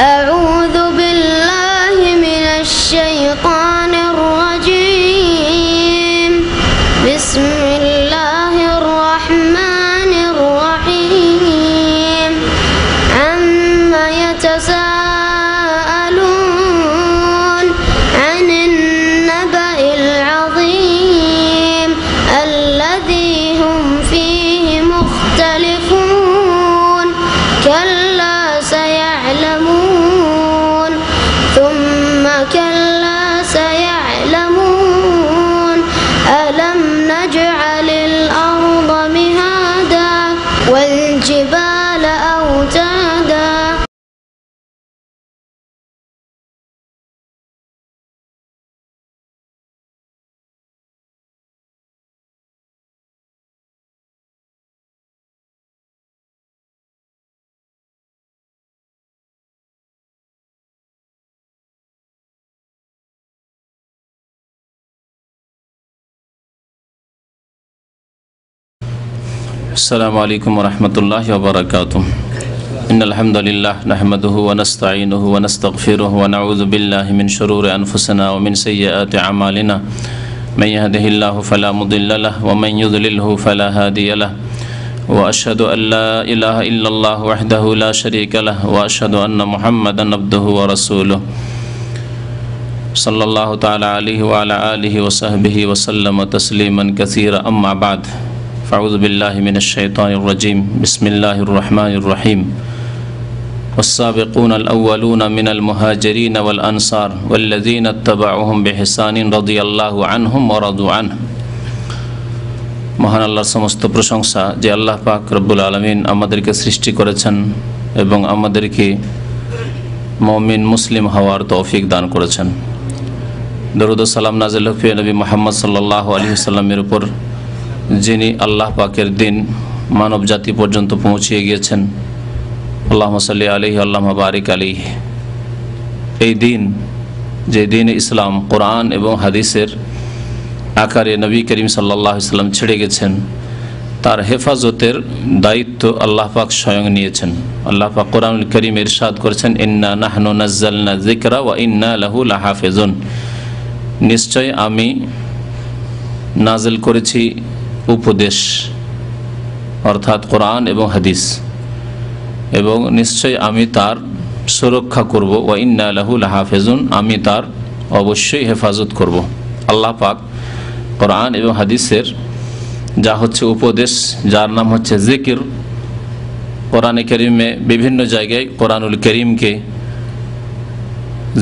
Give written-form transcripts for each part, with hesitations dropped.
أعوذ بالله من الشيطان الرجيم بسم الله الرحمن الرحيم عما يتساءلون عن النبأ العظيم الذي هم فيه مختلفون كلا سيعلمون ثم كلا سيعلمون ألم نجعل الأرض مهادا والجبال أوتادا السلام عليكم ورحمة الله وبركاته إن الحمد لله نحمده ونستعينه ونستغفره ونعوذ بالله من شرور أنفسنا ومن سيئات أعمالنا من يهده الله فلا مضل له ومن يضلله فلا هادي له وأشهد أن لا إله إلا الله وحده لا شريك له وأشهد أن محمدا عبده ورسوله صلى الله تعالى عليه وعلى آله وصحبه وسلم تسليما كثيرا أما بعد أعوذ بالله من الشيطان الرجيم بسم الله الرحمن الرحيم والسابقون الأولون من المهاجرين والأنصار والذين اتبعوهم بإحسان رضي الله عنهم ورضوا عنه মহান আল্লাহর সমস্ত প্রশংসা যে আল্লাহ পাক রব্বুল আলামিন আমাদেরকে সৃষ্টি করেছেন এবং আমাদেরকে মুমিন মুসলিম হওয়ার তৌফিক দান করেছেন। দরুদ ও সালাম নাযিল হোক নবী মুহাম্মদ সাল্লাল্লাহু আলাইহি ওয়াসাল্লামের উপর যিনি আল্লাহ পাকের দিন মানব জাতি পর্যন্ত পৌঁছিয়ে গিয়েছেন। আল্লাহুম্মা সাল্লি আলাইহি আল্লাহুম্মা বারিক আলাইহি। এই দিন যে দিন ইসলাম কোরআন এবং হাদিসের আকারে নবী করিম সাল্লাল্লাহু আলাইহি ওয়াসাল্লাম ছেড়ে গেছেন, তার হেফাজতের দায়িত্ব আল্লাহ পাক স্বয়ং নিয়েছেন। আল্লাহ পাক কোরআনুল কারীমে ইরশাদ করেছেন, ইন্না নাহনু নাযালনা যিকরা ওয়া ইন্না লাহু লাহাফিজুন। নিশ্চয় আমি নাজিল করেছি উপদেশ অর্থাৎ কোরআন এবং হাদিস, এবং নিশ্চয় আমি তার সুরক্ষা করব। ওয়া ইন্না লাহু লাহাফিজুন, আমি তার অবশ্যই হেফাজত করব। আল্লাহ পাক কোরআন এবং হাদিসের যা হচ্ছে উপদেশ, যার নাম হচ্ছে জিকির, কোরআনে কারীমে বিভিন্ন জায়গায় কোরআনুল কারীমকে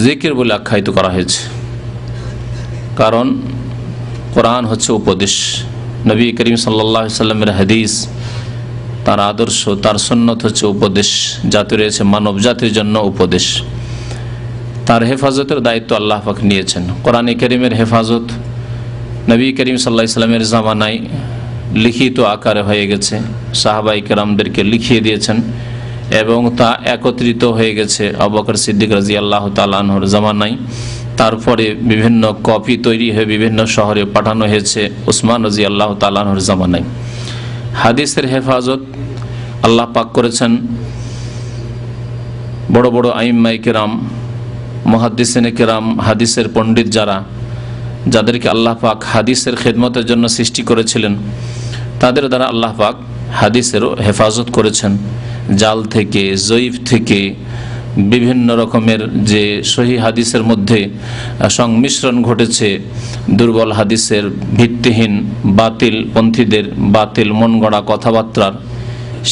জিকির বলে আখ্যায়িত করা হয়েছে, কারণ কোরআন হচ্ছে উপদেশ। নবী করিম সাল্লাল্লাহু আলাইহি ওয়াসাল্লামের হাদিস, তার আদর্শ, তার সুন্নত হচ্ছে উপদেশ, জাতি রয়েছে মানব জাতির জন্য উপদেশ। তার হেফাজতের দায়িত্ব আল্লাহ পাক নিয়েছেন। কোরআনে কারীমের হেফাজত নবী করিম সাল্লাল্লাহু আলাইহি ওয়াসাল্লামের জামানায় লিখিত আকারে হয়ে গেছে, সাহাবায়ে কেরামদেরকে লিখিয়ে দিয়েছেন এবং তা একত্রিত হয়ে গেছে আবু বকর সিদ্দিক রাদিয়াল্লাহু তাআলা আনহুর জামানায়। তারপরে বিভিন্ন কপি তৈরি হয়ে বিভিন্ন শহরে পাঠানো হয়েছে উসমান রাদিয়াল্লাহু তাআলা আনহুর জামানায়। হাদিসের হেফাজত আল্লাহ পাক করেছেন বড় বড় আইম্মায়ে কেরাম, মুহাদ্দিসিনে কেরাম, হাদিসের পণ্ডিত যাদেরকে আল্লাহ পাক হাদিসের খেদমতের জন্য সৃষ্টি করেছিলেন, তাদের দ্বারা আল্লাহ পাক হাদিসেরও হেফাজত করেছেন। জাল থেকে, জয়ীফ থেকে, বিভিন্ন রকমের যে সহি হাদিসের মধ্যে সংমিশ্রণ ঘটেছে, দুর্বল হাদিসের, ভিত্তিহীন বাতিল পন্থীদের বাতিল মন গড়া কথাবার্তার,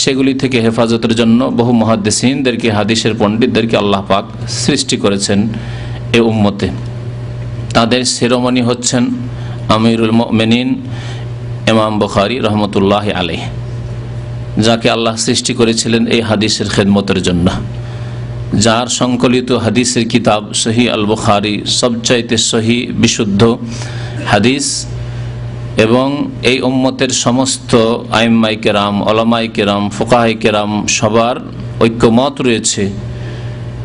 সেগুলি থেকে হেফাজতের জন্য বহু মুহাদ্দিসিনদেরকে, হাদিসের পণ্ডিতদেরকে আল্লাহ পাক সৃষ্টি করেছেন এ উম্মতে। তাদের শিরোমণি হচ্ছেন আমিরুল মুমিনিন ইমাম বুখারী রহমতুল্লাহি আলাইহি, যাকে আল্লাহ সৃষ্টি করেছিলেন এই হাদিসের খেদমতের জন্য, যার সংকলিত হাদিসের কিতাব সহিহ আল বুখারী সবচাইতে সহি বিশুদ্ধ হাদিস, এবং এই উম্মতের সমস্ত আইম্মায়ে কেরাম, উলামায়ে কেরাম, ফুকাহায়ে কেরাম সবার ঐক্যমত রয়েছে।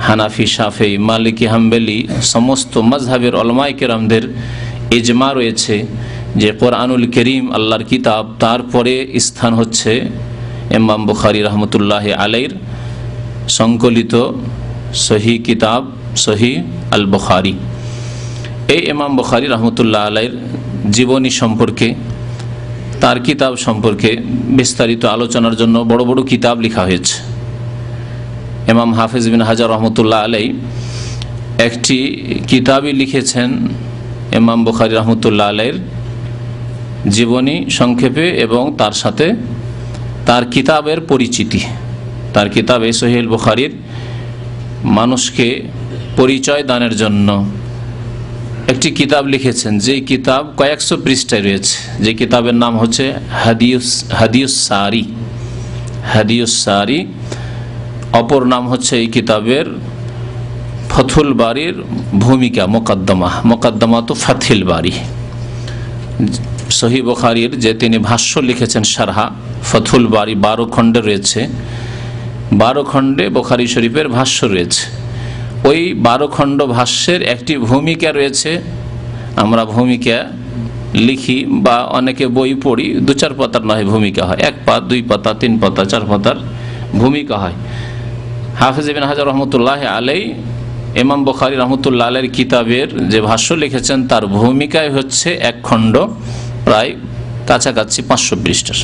হানাফি, শাফেঈ, মালিকি, হাম্বলি সমস্ত মাযহাবের উলামায়ে কেরামদের ইজমা রয়েছে যে কোরআনুল কারীম আল্লাহর কিতাব, তারপরে স্থান হচ্ছে ইমাম বুখারী রহমতুল্লাহি আলাইহির সংকলিত সহি কিতাব সহি আল বুখারী। এই ইমাম বুখারী রহমতুল্লাহ আলাইহির জীবনী সম্পর্কে, তার কিতাব সম্পর্কে বিস্তারিত আলোচনার জন্য বড় বড় কিতাব লেখা হয়েছে। ইমাম হাফিজ বিন হাজার রহমতুল্লাহ আলাইহি একটি কিতাবই লিখেছেন ইমাম বুখারী রহমতুল্লাহ আলাইহির জীবনী সংক্ষেপে এবং তার সাথে তার কিতাবের পরিচিতি। তার কিতাবে সহিহ আল বুখারীর মানুষকে পরিচয় দানের জন্য একটি কিতাব লিখেছেন, যে কিতাব কয়েকশো পৃষ্ঠায় রয়েছে, যে কিতাবের নাম হচ্ছে হাদিউস সারি। হাদিউস সারি অপর নাম হচ্ছে এই কিতাবের ফথুল বারীর ভূমিকা, মোকদ্দমা তো ফাথিল বারী। সহিহ বুখারীর যে তিনি ভাষ্য লিখেছেন শারহা ফথুল বারী, 12 খণ্ডে রয়েছে, 12 খণ্ডে বুখারী শরীফের ভাষ্য রয়েছে। ওই 12 খণ্ড ভাষ্যের একটি ভূমিকা রয়েছে। আমরা ভূমিকা লিখি বা অনেকে বই পড়ি, 2-4 পাতার নয় ভূমিকা হয়, 1 পাতা 2 পাতা 3 পাতা 4 পাতার ভূমিকা হয়। হাফিজ ইবনে হাজার রহমতুল্লাহ আলাইহি ইমাম বুখারী রহমতুল্লাহ আলাইহির কিতাবের যে ভাষ্য লিখেছেন তার ভূমিকায় হচ্ছে 1 খণ্ড, প্রায় কাছাকাছি 500 পৃষ্ঠার,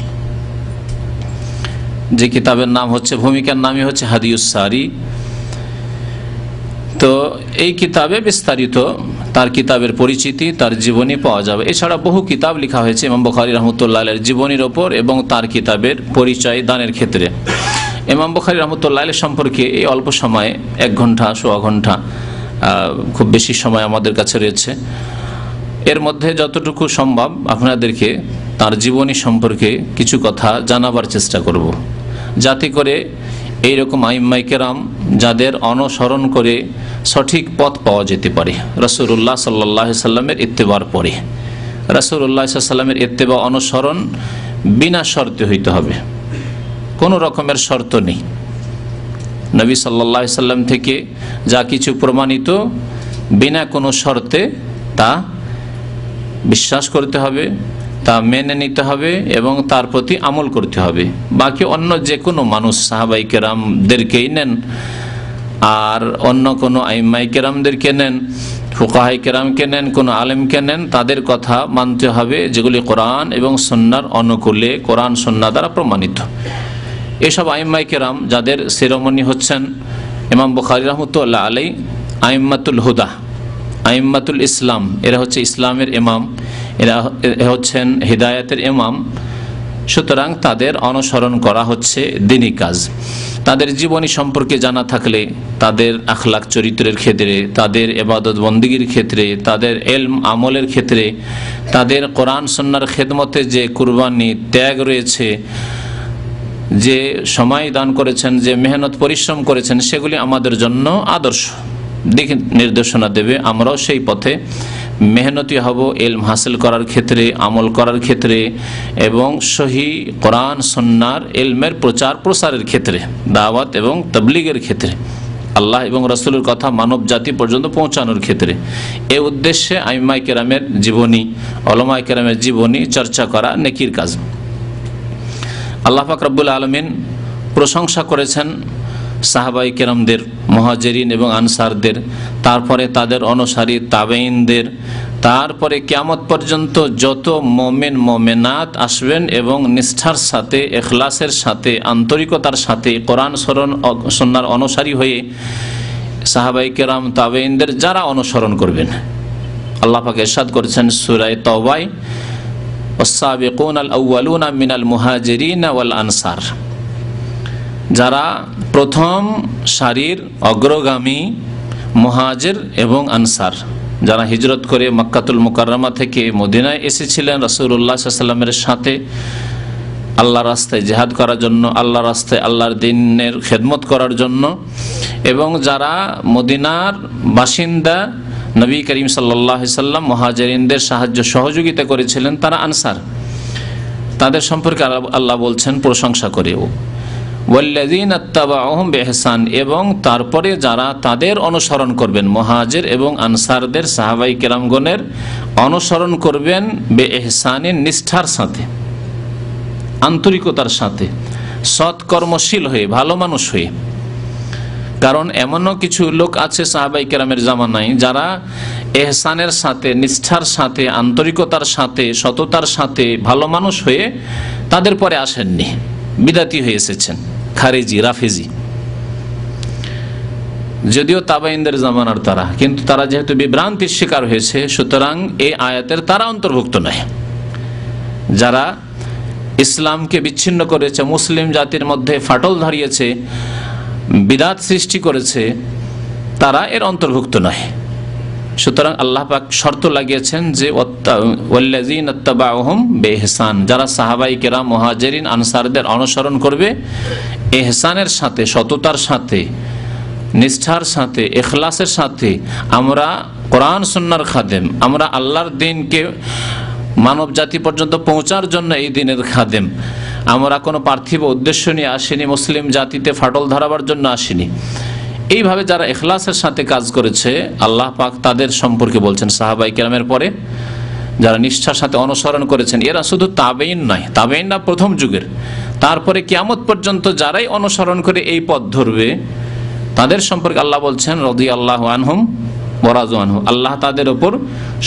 যে কিতাবের নাম হচ্ছে, ভূমিকার নামই হচ্ছে হাদিউস সারি। তো এই কিতাবে বিস্তারিত তার কিতাবের পরিচিতি, তার জীবনী পাওয়া যাবে। এছাড়া বহু কিতাব লেখা হয়েছে ইমাম বুখারী রহমতুল্লাহ আলাইহির জীবনীর ওপর এবং তার কিতাবের পরিচয় দানের ক্ষেত্রে। ইমাম বুখারী রহমতুল্লাহ আলাইহি সম্পর্কে এই অল্প সময়ে 1 ঘন্টা সোয়া ঘন্টা, খুব বেশি সময় আমাদের কাছে রয়েছে, এর মধ্যে যতটুকু সম্ভব আপনাদেরকে তার জীবনী সম্পর্কে কিছু কথা জানাবার চেষ্টা করব, যাতে করে এইরকম আইম্মায়ে কেরাম যাদের অনুসরণ করে সঠিক পথ পাওয়া যেতে পারে। রাসূলুল্লাহ সাল্লাল্লাহু আলাইহি সাল্লামের ইত্তেবার পরে, রাসূলুল্লাহ সাল্লাল্লাহু আলাইহি সাল্লামের ইত্তেবা অনুসরণ বিনা শর্তে হইতে হবে, কোনো রকমের শর্ত নেই। নবী সাল্লাল্লাহু আলাইহি সাল্লাম থেকে যা কিছু প্রমাণিত, বিনা কোনো শর্তে তা বিশ্বাস করতে হবে, তা মেনে নিতে হবে এবং তার প্রতি আমল করতে হবে। বাকি অন্য যে কোনো মানুষ, সাহাবায়ে কেরামদেরকেই নেন আর অন্য কোনো আইম্মায়ে কেরামদেরকে নেন, ফুকাহায়ে কেরামকে নেন, কোনো আলেমকে নেন, তাদের কথা মানতে হবে যেগুলি কোরআন এবং সুন্নাহর অনুকূলে, কোরআন সুন্নাহ দ্বারা প্রমাণিত। এসব আইম্মায়ে কেরাম যাদের শিরোমণি হচ্ছেন ইমাম বুখারী রহমতুল্লাহ আলাইহি, আইম্মাতুল হুদা, আইম্মাতুল ইসলাম, এরা হচ্ছে ইসলামের ইমাম, এরা হচ্ছেন হিদায়াতের ইমাম। সুতরাং তাদের অনুসরণ করা হচ্ছে দ্বীনি কাজ। তাদের জীবনী সম্পর্কে জানা থাকলে, তাদের আখলাক চরিত্রের ক্ষেত্রে, তাদের ইবাদত বন্দেগীর ক্ষেত্রে, তাদের ইলম আমলের ক্ষেত্রে, তাদের কোরআন সুন্নাহর খেদমতে যে কুরবানি ত্যাগ রয়েছে, যে সময় দান করেছেন, যে মেহনত পরিশ্রম করেছেন, সেগুলি আমাদের জন্য আদর্শ দিক নির্দেশনা দেবে। আমরাও সেই পথে মেহনতি হব ইলম হাসিল করার ক্ষেত্রে, আমল করার ক্ষেত্রে এবং সহি কোরআন সুন্নাহর ইলমের প্রচার প্রসারের ক্ষেত্রে, দাওয়াত এবং তাবলীগের ক্ষেত্রে, আল্লাহ এবং রাসূলের কথা মানব জাতি পর্যন্ত পৌঁছানোর ক্ষেত্রে। এই উদ্দেশ্যে আইম্মায়ে কেরামের জীবনী, উলামায়ে কেরামের জীবনী চর্চা করা নেকির কাজ। আল্লাহ পাক রব্বুল আলামিন প্রশংসা করেছেন সাহাবায়ে কেরামদের, মুহাজিরিন এবং আনসারদের, তারপরে তাদের অনুসারী তাবেঈনদের, তারপরে কিয়ামত পর্যন্ত যত মুমিন মুমিনাত আসবেন এবং নিষ্ঠার সাথে, ইখলাসের সাথে, আন্তরিকতার সাথে কোরআন সুন্নাহর অনুসারী হয়ে সাহাবায়ে কেরাম তাবেঈনদের যারা অনুসরণ করবেন, আল্লাহ পাক ইরশাদ করেছেন সূরা তাওবায়, ওয়াস-সাবিকুনাল আউয়ালুনা মিনাল মুহাজিরিনা ওয়াল আনসার, যারা প্রথম সারির অগ্রগামী মুহাজির এবং আনসার, যারা হিজরত করে মক্কাতুল মুকাররমা থেকে মদিনায় এসেছিলেন রাসূলুল্লাহ সাল্লাল্লাহু আলাইহি ওয়াসাল্লামের সাথে আল্লাহর রাস্তায় জিহাদ করার জন্য, আল্লাহর রাস্তায় আল্লাহর দ্বীনের খেদমত করার জন্য, এবং যারা মদিনার বাসিন্দা, নবী করিম সাল্লাল্লাহু আলাইহি ওয়াসাল্লাম মুহাজিরিনদের সাহায্য সহযোগিতা করেছিলেন, তারা আনসার। তাদের সম্পর্কে আল্লাহ বলছেন প্রশংসা করেও, ওয়াল্লাযীনা ইত্তাবাউহুম বিইহসান, এবং তারপরে যারা তাদের অনুসরণ করবেন, মুহাজির এবং আনসারদের, সাহাবায়ে কেরামগণের অনুসরণ করবেন, বিইহসানিন, নিষ্ঠার সাথে, আন্তরিকতার সাথে, সৎকর্মশীল হয়ে, ভালো মানুষ হয়ে। কারণ এমনও কিছু লোক আছে সাহাবায়ে কেরামের জামানায় যারা এহসানের সাথে, নিষ্ঠার সাথে, আন্তরিকতার সাথে, সততার সাথে ভালো মানুষ হয়ে তাদের পরে আসেননি, বিদাতি হয়ে এসেছেন, খারেজি, রাফেজি। যদিও তাবাইনদের জামানার তারা, কিন্তু তারা যেহেতু বিভ্রান্তির শিকার হয়েছে, সুতরাং এই আয়াতের তারা অন্তর্ভুক্ত নয়। যারা ইসলামকে বিচ্ছিন্ন করেছে, মুসলিম জাতির মধ্যে ফাটল ধরিয়েছে, বিদাত সৃষ্টি করেছে, তারা এর অন্তর্ভুক্ত নয়। সুতরাং আল্লাহ পাক শর্ত লাগিয়েছেন যে ওয়াল্লাযীনা ইত্তাবাউহুম বিইহসান, যারা সাহাবায়ে কেরাম, মুহাজিরিন, আনসারদের অনুসরণ করবে ইহসানের সাথে, সততার সাথে, নিষ্ঠার সাথে, ইখলাসের সাথে। আমরা কোরআন সুন্নাহর খাদেম, আমরা আল্লাহর দ্বীনকে মানব জাতি পর্যন্ত পৌঁছার জন্য এই দিনের খাদেম। আমরা কোনো পার্থিব উদ্দেশ্য নিয়ে আসিনি, মুসলিম জাতিতে ফাটল ধরাবার জন্য আসিনি। এইভাবে যারা ইখলাসের সাথে কাজ করেছে, আল্লাহ পাক তাদের সম্পর্কে বলছেন। সাহাবায়ে কেরামের পরে যারা নিষ্ঠার সাথে অনুসরণ করেছেন, এরা শুধু তাবেঈন নয়, তাবেঈনরা প্রথম যুগের, তারপরে কিয়ামত পর্যন্ত যারাই অনুসরণ করে এই পথ ধরবে তাদের সম্পর্কে আল্লাহ বলছেন রাদিয়াল্লাহু আনহুম ওয়া রাযু আনহু, আল্লাহ তাদের উপর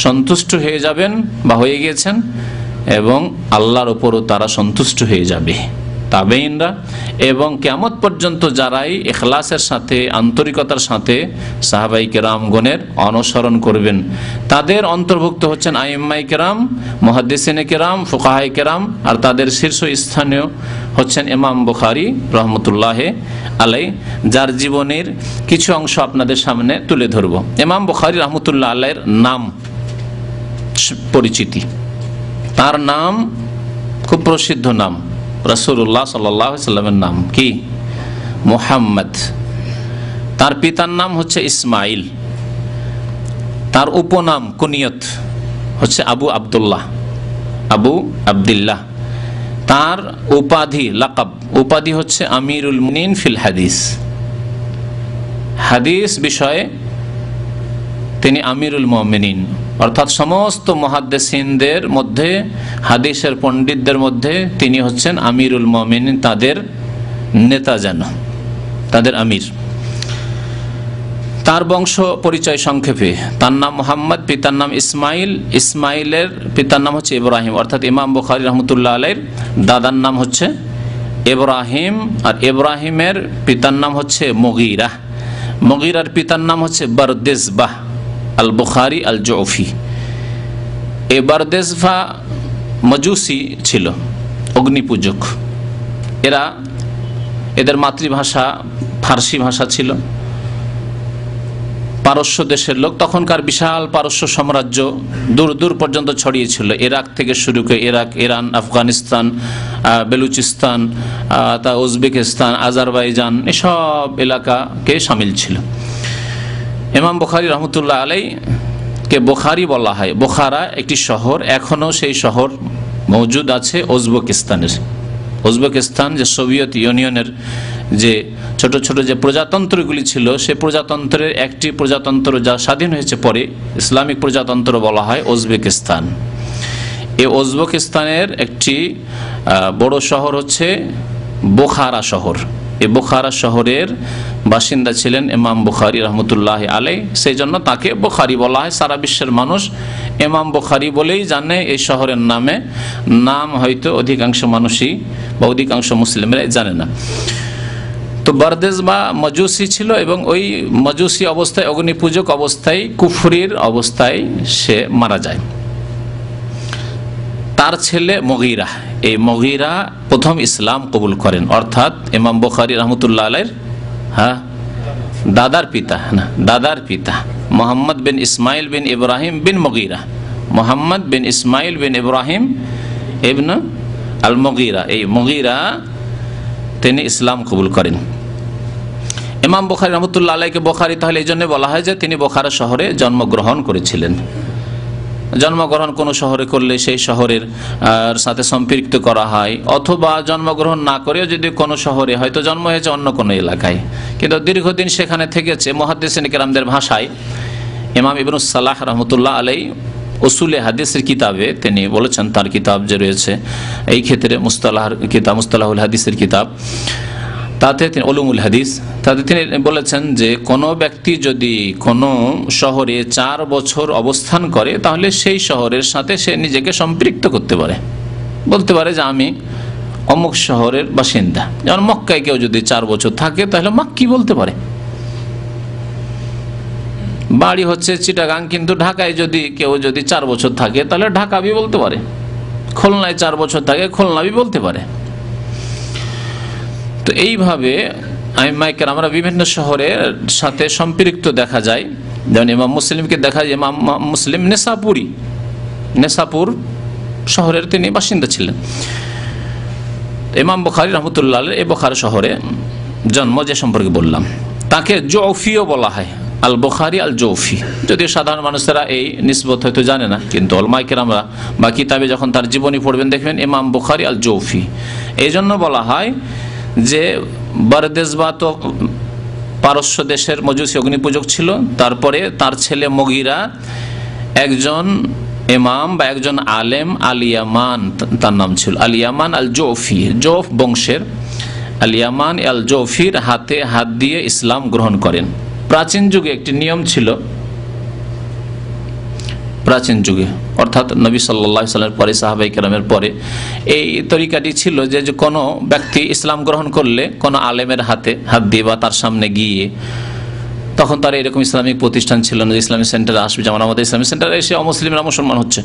সন্তুষ্ট হয়ে যাবেন বা হয়ে গিয়েছেন, এবং আল্লাহর উপরও তারা সন্তুষ্ট হয়ে যাবে, তাবেঈনরা। এবং কিয়ামত পর্যন্ত যারাই ইখলাসের সাথে, আন্তরিকতার সাথে সাহাবায়ে কেরামগণের অনুসরণ করবেন, তাদের অন্তর্ভুক্ত হচ্ছেন আইম্মায়ে কেরাম, মুহাদ্দিসিনে কেরাম, ফুকাহায়ে কেরাম। আর তাদের শীর্ষস্থানীয় হচ্ছেন ইমাম বুখারী রহমতুল্লাহি আলাইহি, যার জীবনের কিছু অংশ আপনাদের সামনে তুলে ধরব। ইমাম বুখারী রহমতুল্লাহি আলাইহির নাম পরিচিতি, তার নাম খুব প্রসিদ্ধ নাম, রাসূলুল্লাহ সাল্লাল্লাহু আলাইহি সাল্লামের নাম কি? মুহাম্মদ। তার পিতার নাম হচ্ছে ইসমাইল, তার উপনাম কুনিয়ত হচ্ছে আবু আব্দুল্লাহ, আবু আব্দুল্লাহ। তার উপাধি, লাকাব, উপাধি হচ্ছে আমিরুল মুমিনিন ফিল হাদিস, হাদিস বিষয়ে তিনি আমিরুল মুমিনিন, অর্থাৎ সমস্ত মুহাদ্দিসিনদের মধ্যে, হাদিসের পণ্ডিতদের মধ্যে তিনি হচ্ছেন আমিরুল মুমিনিন, তাদের নেতা, যেন তাদের আমির। তার বংশ পরিচয় সংক্ষেপে, তার নাম মুহাম্মদ, পিতার নাম ইসমাইল, ইসমাইলের পিতার নাম হচ্ছে ইব্রাহিম, অর্থাৎ ইমাম বুখারী রহমতুল্লাহ আলাইহির দাদার নাম হচ্ছে ইব্রাহিম, আর ইব্রাহিমের পিতার নাম হচ্ছে মুগীরা, মুগীরার পিতার নাম হচ্ছে বারদেজবাহ আল বুখারী আল জৌফি। এই বারদেজবাহ মজুসি ছিল, অগ্নিপূজক। এদের মাতৃভাষা ফার্সি ভাষা ছিল। পারস্য দেশের লোক, তখনকার বিশাল পারস্য সাম্রাজ্য দূর দূর পর্যন্ত ছড়িয়েছিল, ইরাক থেকে শুরু করে ইরাক, ইরান, আফগানিস্তান, বেলুচিস্তান, তা উজবেকিস্তান, আজারবাইজান, এসব এলাকাকে শামিল ছিল। ইমাম বুখারী রহমতুল্লাহ আলাইহিকে বুখারী বলা হয়। বুখারা একটি শহর, এখনও সেই শহর মওজুদ আছে উজবেকিস্তানের। উজবেকিস্তান যে সোভিয়েত ইউনিয়নের যে ছোট ছোট যে প্রজাতন্ত্রগুলি ছিল, সে প্রজাতন্ত্রের একটি প্রজাতন্ত্র যা স্বাধীন হয়েছে পরে, ইসলামিক প্রজাতন্ত্র বলা হয় উজবেকিস্তান। এই উজবেকিস্তানের একটি বড় শহর হচ্ছে বুখারা শহর। এই বুখারা শহরের বাসিন্দা ছিলেন ইমাম বুখারী রহমতুল্লাহি আলাইহি, সেই জন্য তাকে বুখারী বলা হয়। সারা বিশ্বের মানুষ ইমাম বুখারী বলেই জানে এই শহরের নামে, নাম হয়তো অধিকাংশ মানুষই বা অধিকাংশ মুসলিমরা জানে না। তো বারদেজবাহ মজুসি ছিল, এবং ওই মজুসি অবস্থায়, অগ্নিপূজক অবস্থায়, কুফরির অবস্থায় সে মারা যায়। তার ছেলে মুগীরা, এই মুগীরা প্রথম ইসলাম কবুল করেন, অর্থাৎ ইমাম বুখারী রহমতুল্লাহ আলাইহির দাদার পিতা, না দাদার পিতা, মুহাম্মদ বিন ইসমাইল বিন ইব্রাহিম বিন মুগীরা, মুহাম্মদ বিন ইসমাইল বিন ইব্রাহিম ইবনে আল মুগীরা, এই মুগীরা তিনি ইসলাম কবুল করেন। ইমাম বুখারী রহমতুল্লাহ আলাইহিকে বুখারী তাহলে এই জন্য বলা হয় যে তিনি বুখারা শহরে জন্মগ্রহণ করেছিলেন। জন্মগ্রহণ কোনো শহরে করলে সেই শহরের সাথে সম্পৃক্ত করা হয়, অথবা জন্মগ্রহণ না করেও যদি কোনো শহরে, হয়তো জন্ম হয়েছে অন্য কোনো এলাকায়, কিন্তু দীর্ঘদিন সেখানে থেকেছে। মুহাদ্দিসিন কেরামদের ভাষায় ইমাম ইবনুস সালাহ রহমতুল্লাহ আলাইহি উসুলে হাদিসের কিতাবে তিনি বলেছেন, তার কিতাব যে রয়েছে এই ক্ষেত্রে মুস্তালাহুল হাদিসের কিতাব, তাতে তিনি উলুমুল হাদিস, তাতে তিনি বলেছেন যে কোনো ব্যক্তি যদি কোনো শহরে 4 বছর অবস্থান করে তাহলে সেই শহরের সাথে সে নিজেকে সম্পৃক্ত করতে পারে, বলতে পারে যে আমি অমুক শহরের বাসিন্দা। যেমন মক্কায় কেউ যদি 4 বছর থাকে তাহলে মাক্কি বলতে পারে। বাড়ি হচ্ছে চিটাগাং, কিন্তু ঢাকায় যদি কেউ 4 বছর থাকে তাহলে ঢাকাবি বলতে পারে। খুলনায় 4 বছর থাকে খুলনাবি বলতে পারে। তো এইভাবে আইম্মায়ে আমরা বিভিন্ন শহরের সাথে সম্পৃক্ত দেখা যায়। যেমন ইমাম মুসলিমকে দেখা যায়, ইমাম মুসলিম নেসাপুর শহরের তিনি বাসিন্দা ছিলেন। ইমাম বুখারী রাহমাতুল্লাহ আলাইহি এই বুখারী শহরে জন্ম, যে সম্পর্কে বললাম, তাকে জৌফিও বলা হয়, আল বুখারী আল জৌফি। যদিও সাধারণ মানুষেরা এই নিসবত হয়তো জানে না, কিন্তু উলামায়ে কেরামরা বা কিতাবে যখন তার জীবনী পড়বেন দেখবেন ইমাম বুখারী আল জৌফি। এই জন্য বলা হয় যে বারদেশবা তো পারস্য দেশের মজুসী অগ্নিপূজক ছিল, তারপরে তার ছেলে মুগীরা একজন ইমাম বা একজন আলেম, আল ইয়ামান তার নাম ছিল, আল ইয়ামান আল জৌফি, জৌফ বংশের আল ইয়ামান আল জৌফির হাতে হাত দিয়ে ইসলাম গ্রহণ করেন। প্রাচীন যুগে একটি নিয়ম ছিল, প্রাচীন যুগে অর্থাৎ নবী সাল্লাল্লাহু আলাইহি ওয়াসাল্লামের পরে, সাহাবায়ে কেরামের পরে এই তরিকাটি ছিল যে কোনো ব্যক্তি ইসলাম গ্রহণ করলে কোনো আলেমের হাতে হাত দিয়ে বা তার সামনে গিয়ে, তখন তার এরকম ইসলামিক প্রতিষ্ঠান ছিল না, ইসলামিক সেন্টারে আসবে, যেমন আমাদের ইসলামিক সেন্টারে এসে অমুসলিমরা মুসলমান হচ্ছে।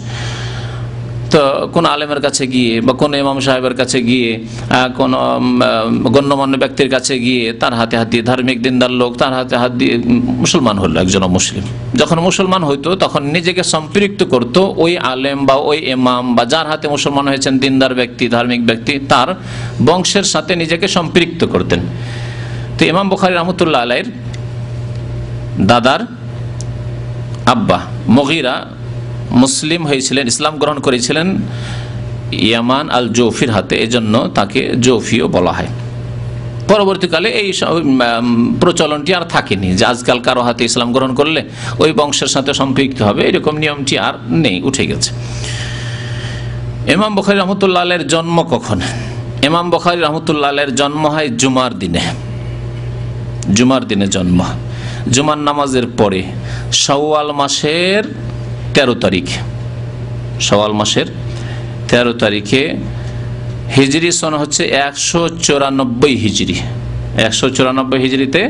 তো কোন আলেমের কাছে গিয়ে বা কোন ইমাম সাহেবের কাছে গিয়ে, কোন গণ্যমান্য ব্যক্তির কাছে গিয়ে তার হাতে হাত দিয়ে, ধার্মিক দিনদার লোক তার হাতে হাত দিয়ে মুসলমান হলো একজন মুসলিম। যখন মুসলমান হইতো তখন নিজেকে সম্পৃক্ত করত ওই আলেম বা ওই ইমাম বা যার হাতে মুসলমান হয়েছেন, দিনদার ব্যক্তি, ধার্মিক ব্যক্তি, তার বংশের সাথে নিজেকে সম্পৃক্ত করতেন। তো ইমাম বুখারী রাহমাতুল্লাহ আলাইহির দাদার আব্বা মুগীরা মুসলিম হয়েছিলেন, ইসলাম গ্রহণ করেছিলেন ইয়ামান আল জৌফির হাতে, এজন্য তাকে জৌফিও বলা হয়। পরবর্তীকালে এই প্রচলনটি আর থাকেনি যে আজকাল কারো হাতে ইসলাম গ্রহণ করলে ওই বংশের সাথে সম্পৃক্ত হবে, এরকম নিয়মটি আর নেই, উঠে গেছে। ইমাম বুখারী রাহমাতুল্লাহ আলাইহির জন্ম কখন? ইমাম বুখারী রাহমাতুল্লাহ আলাইহির জন্ম হয় জুমার দিনে। জুমার দিনে জন্ম, জুমার নামাজের পরে শাওয়াল মাসের 13 তারিখ, শাওয়াল মাসের 13 তারিখে। হিজরি সন হচ্ছে 194 হিজরি। 194 হিজরিতে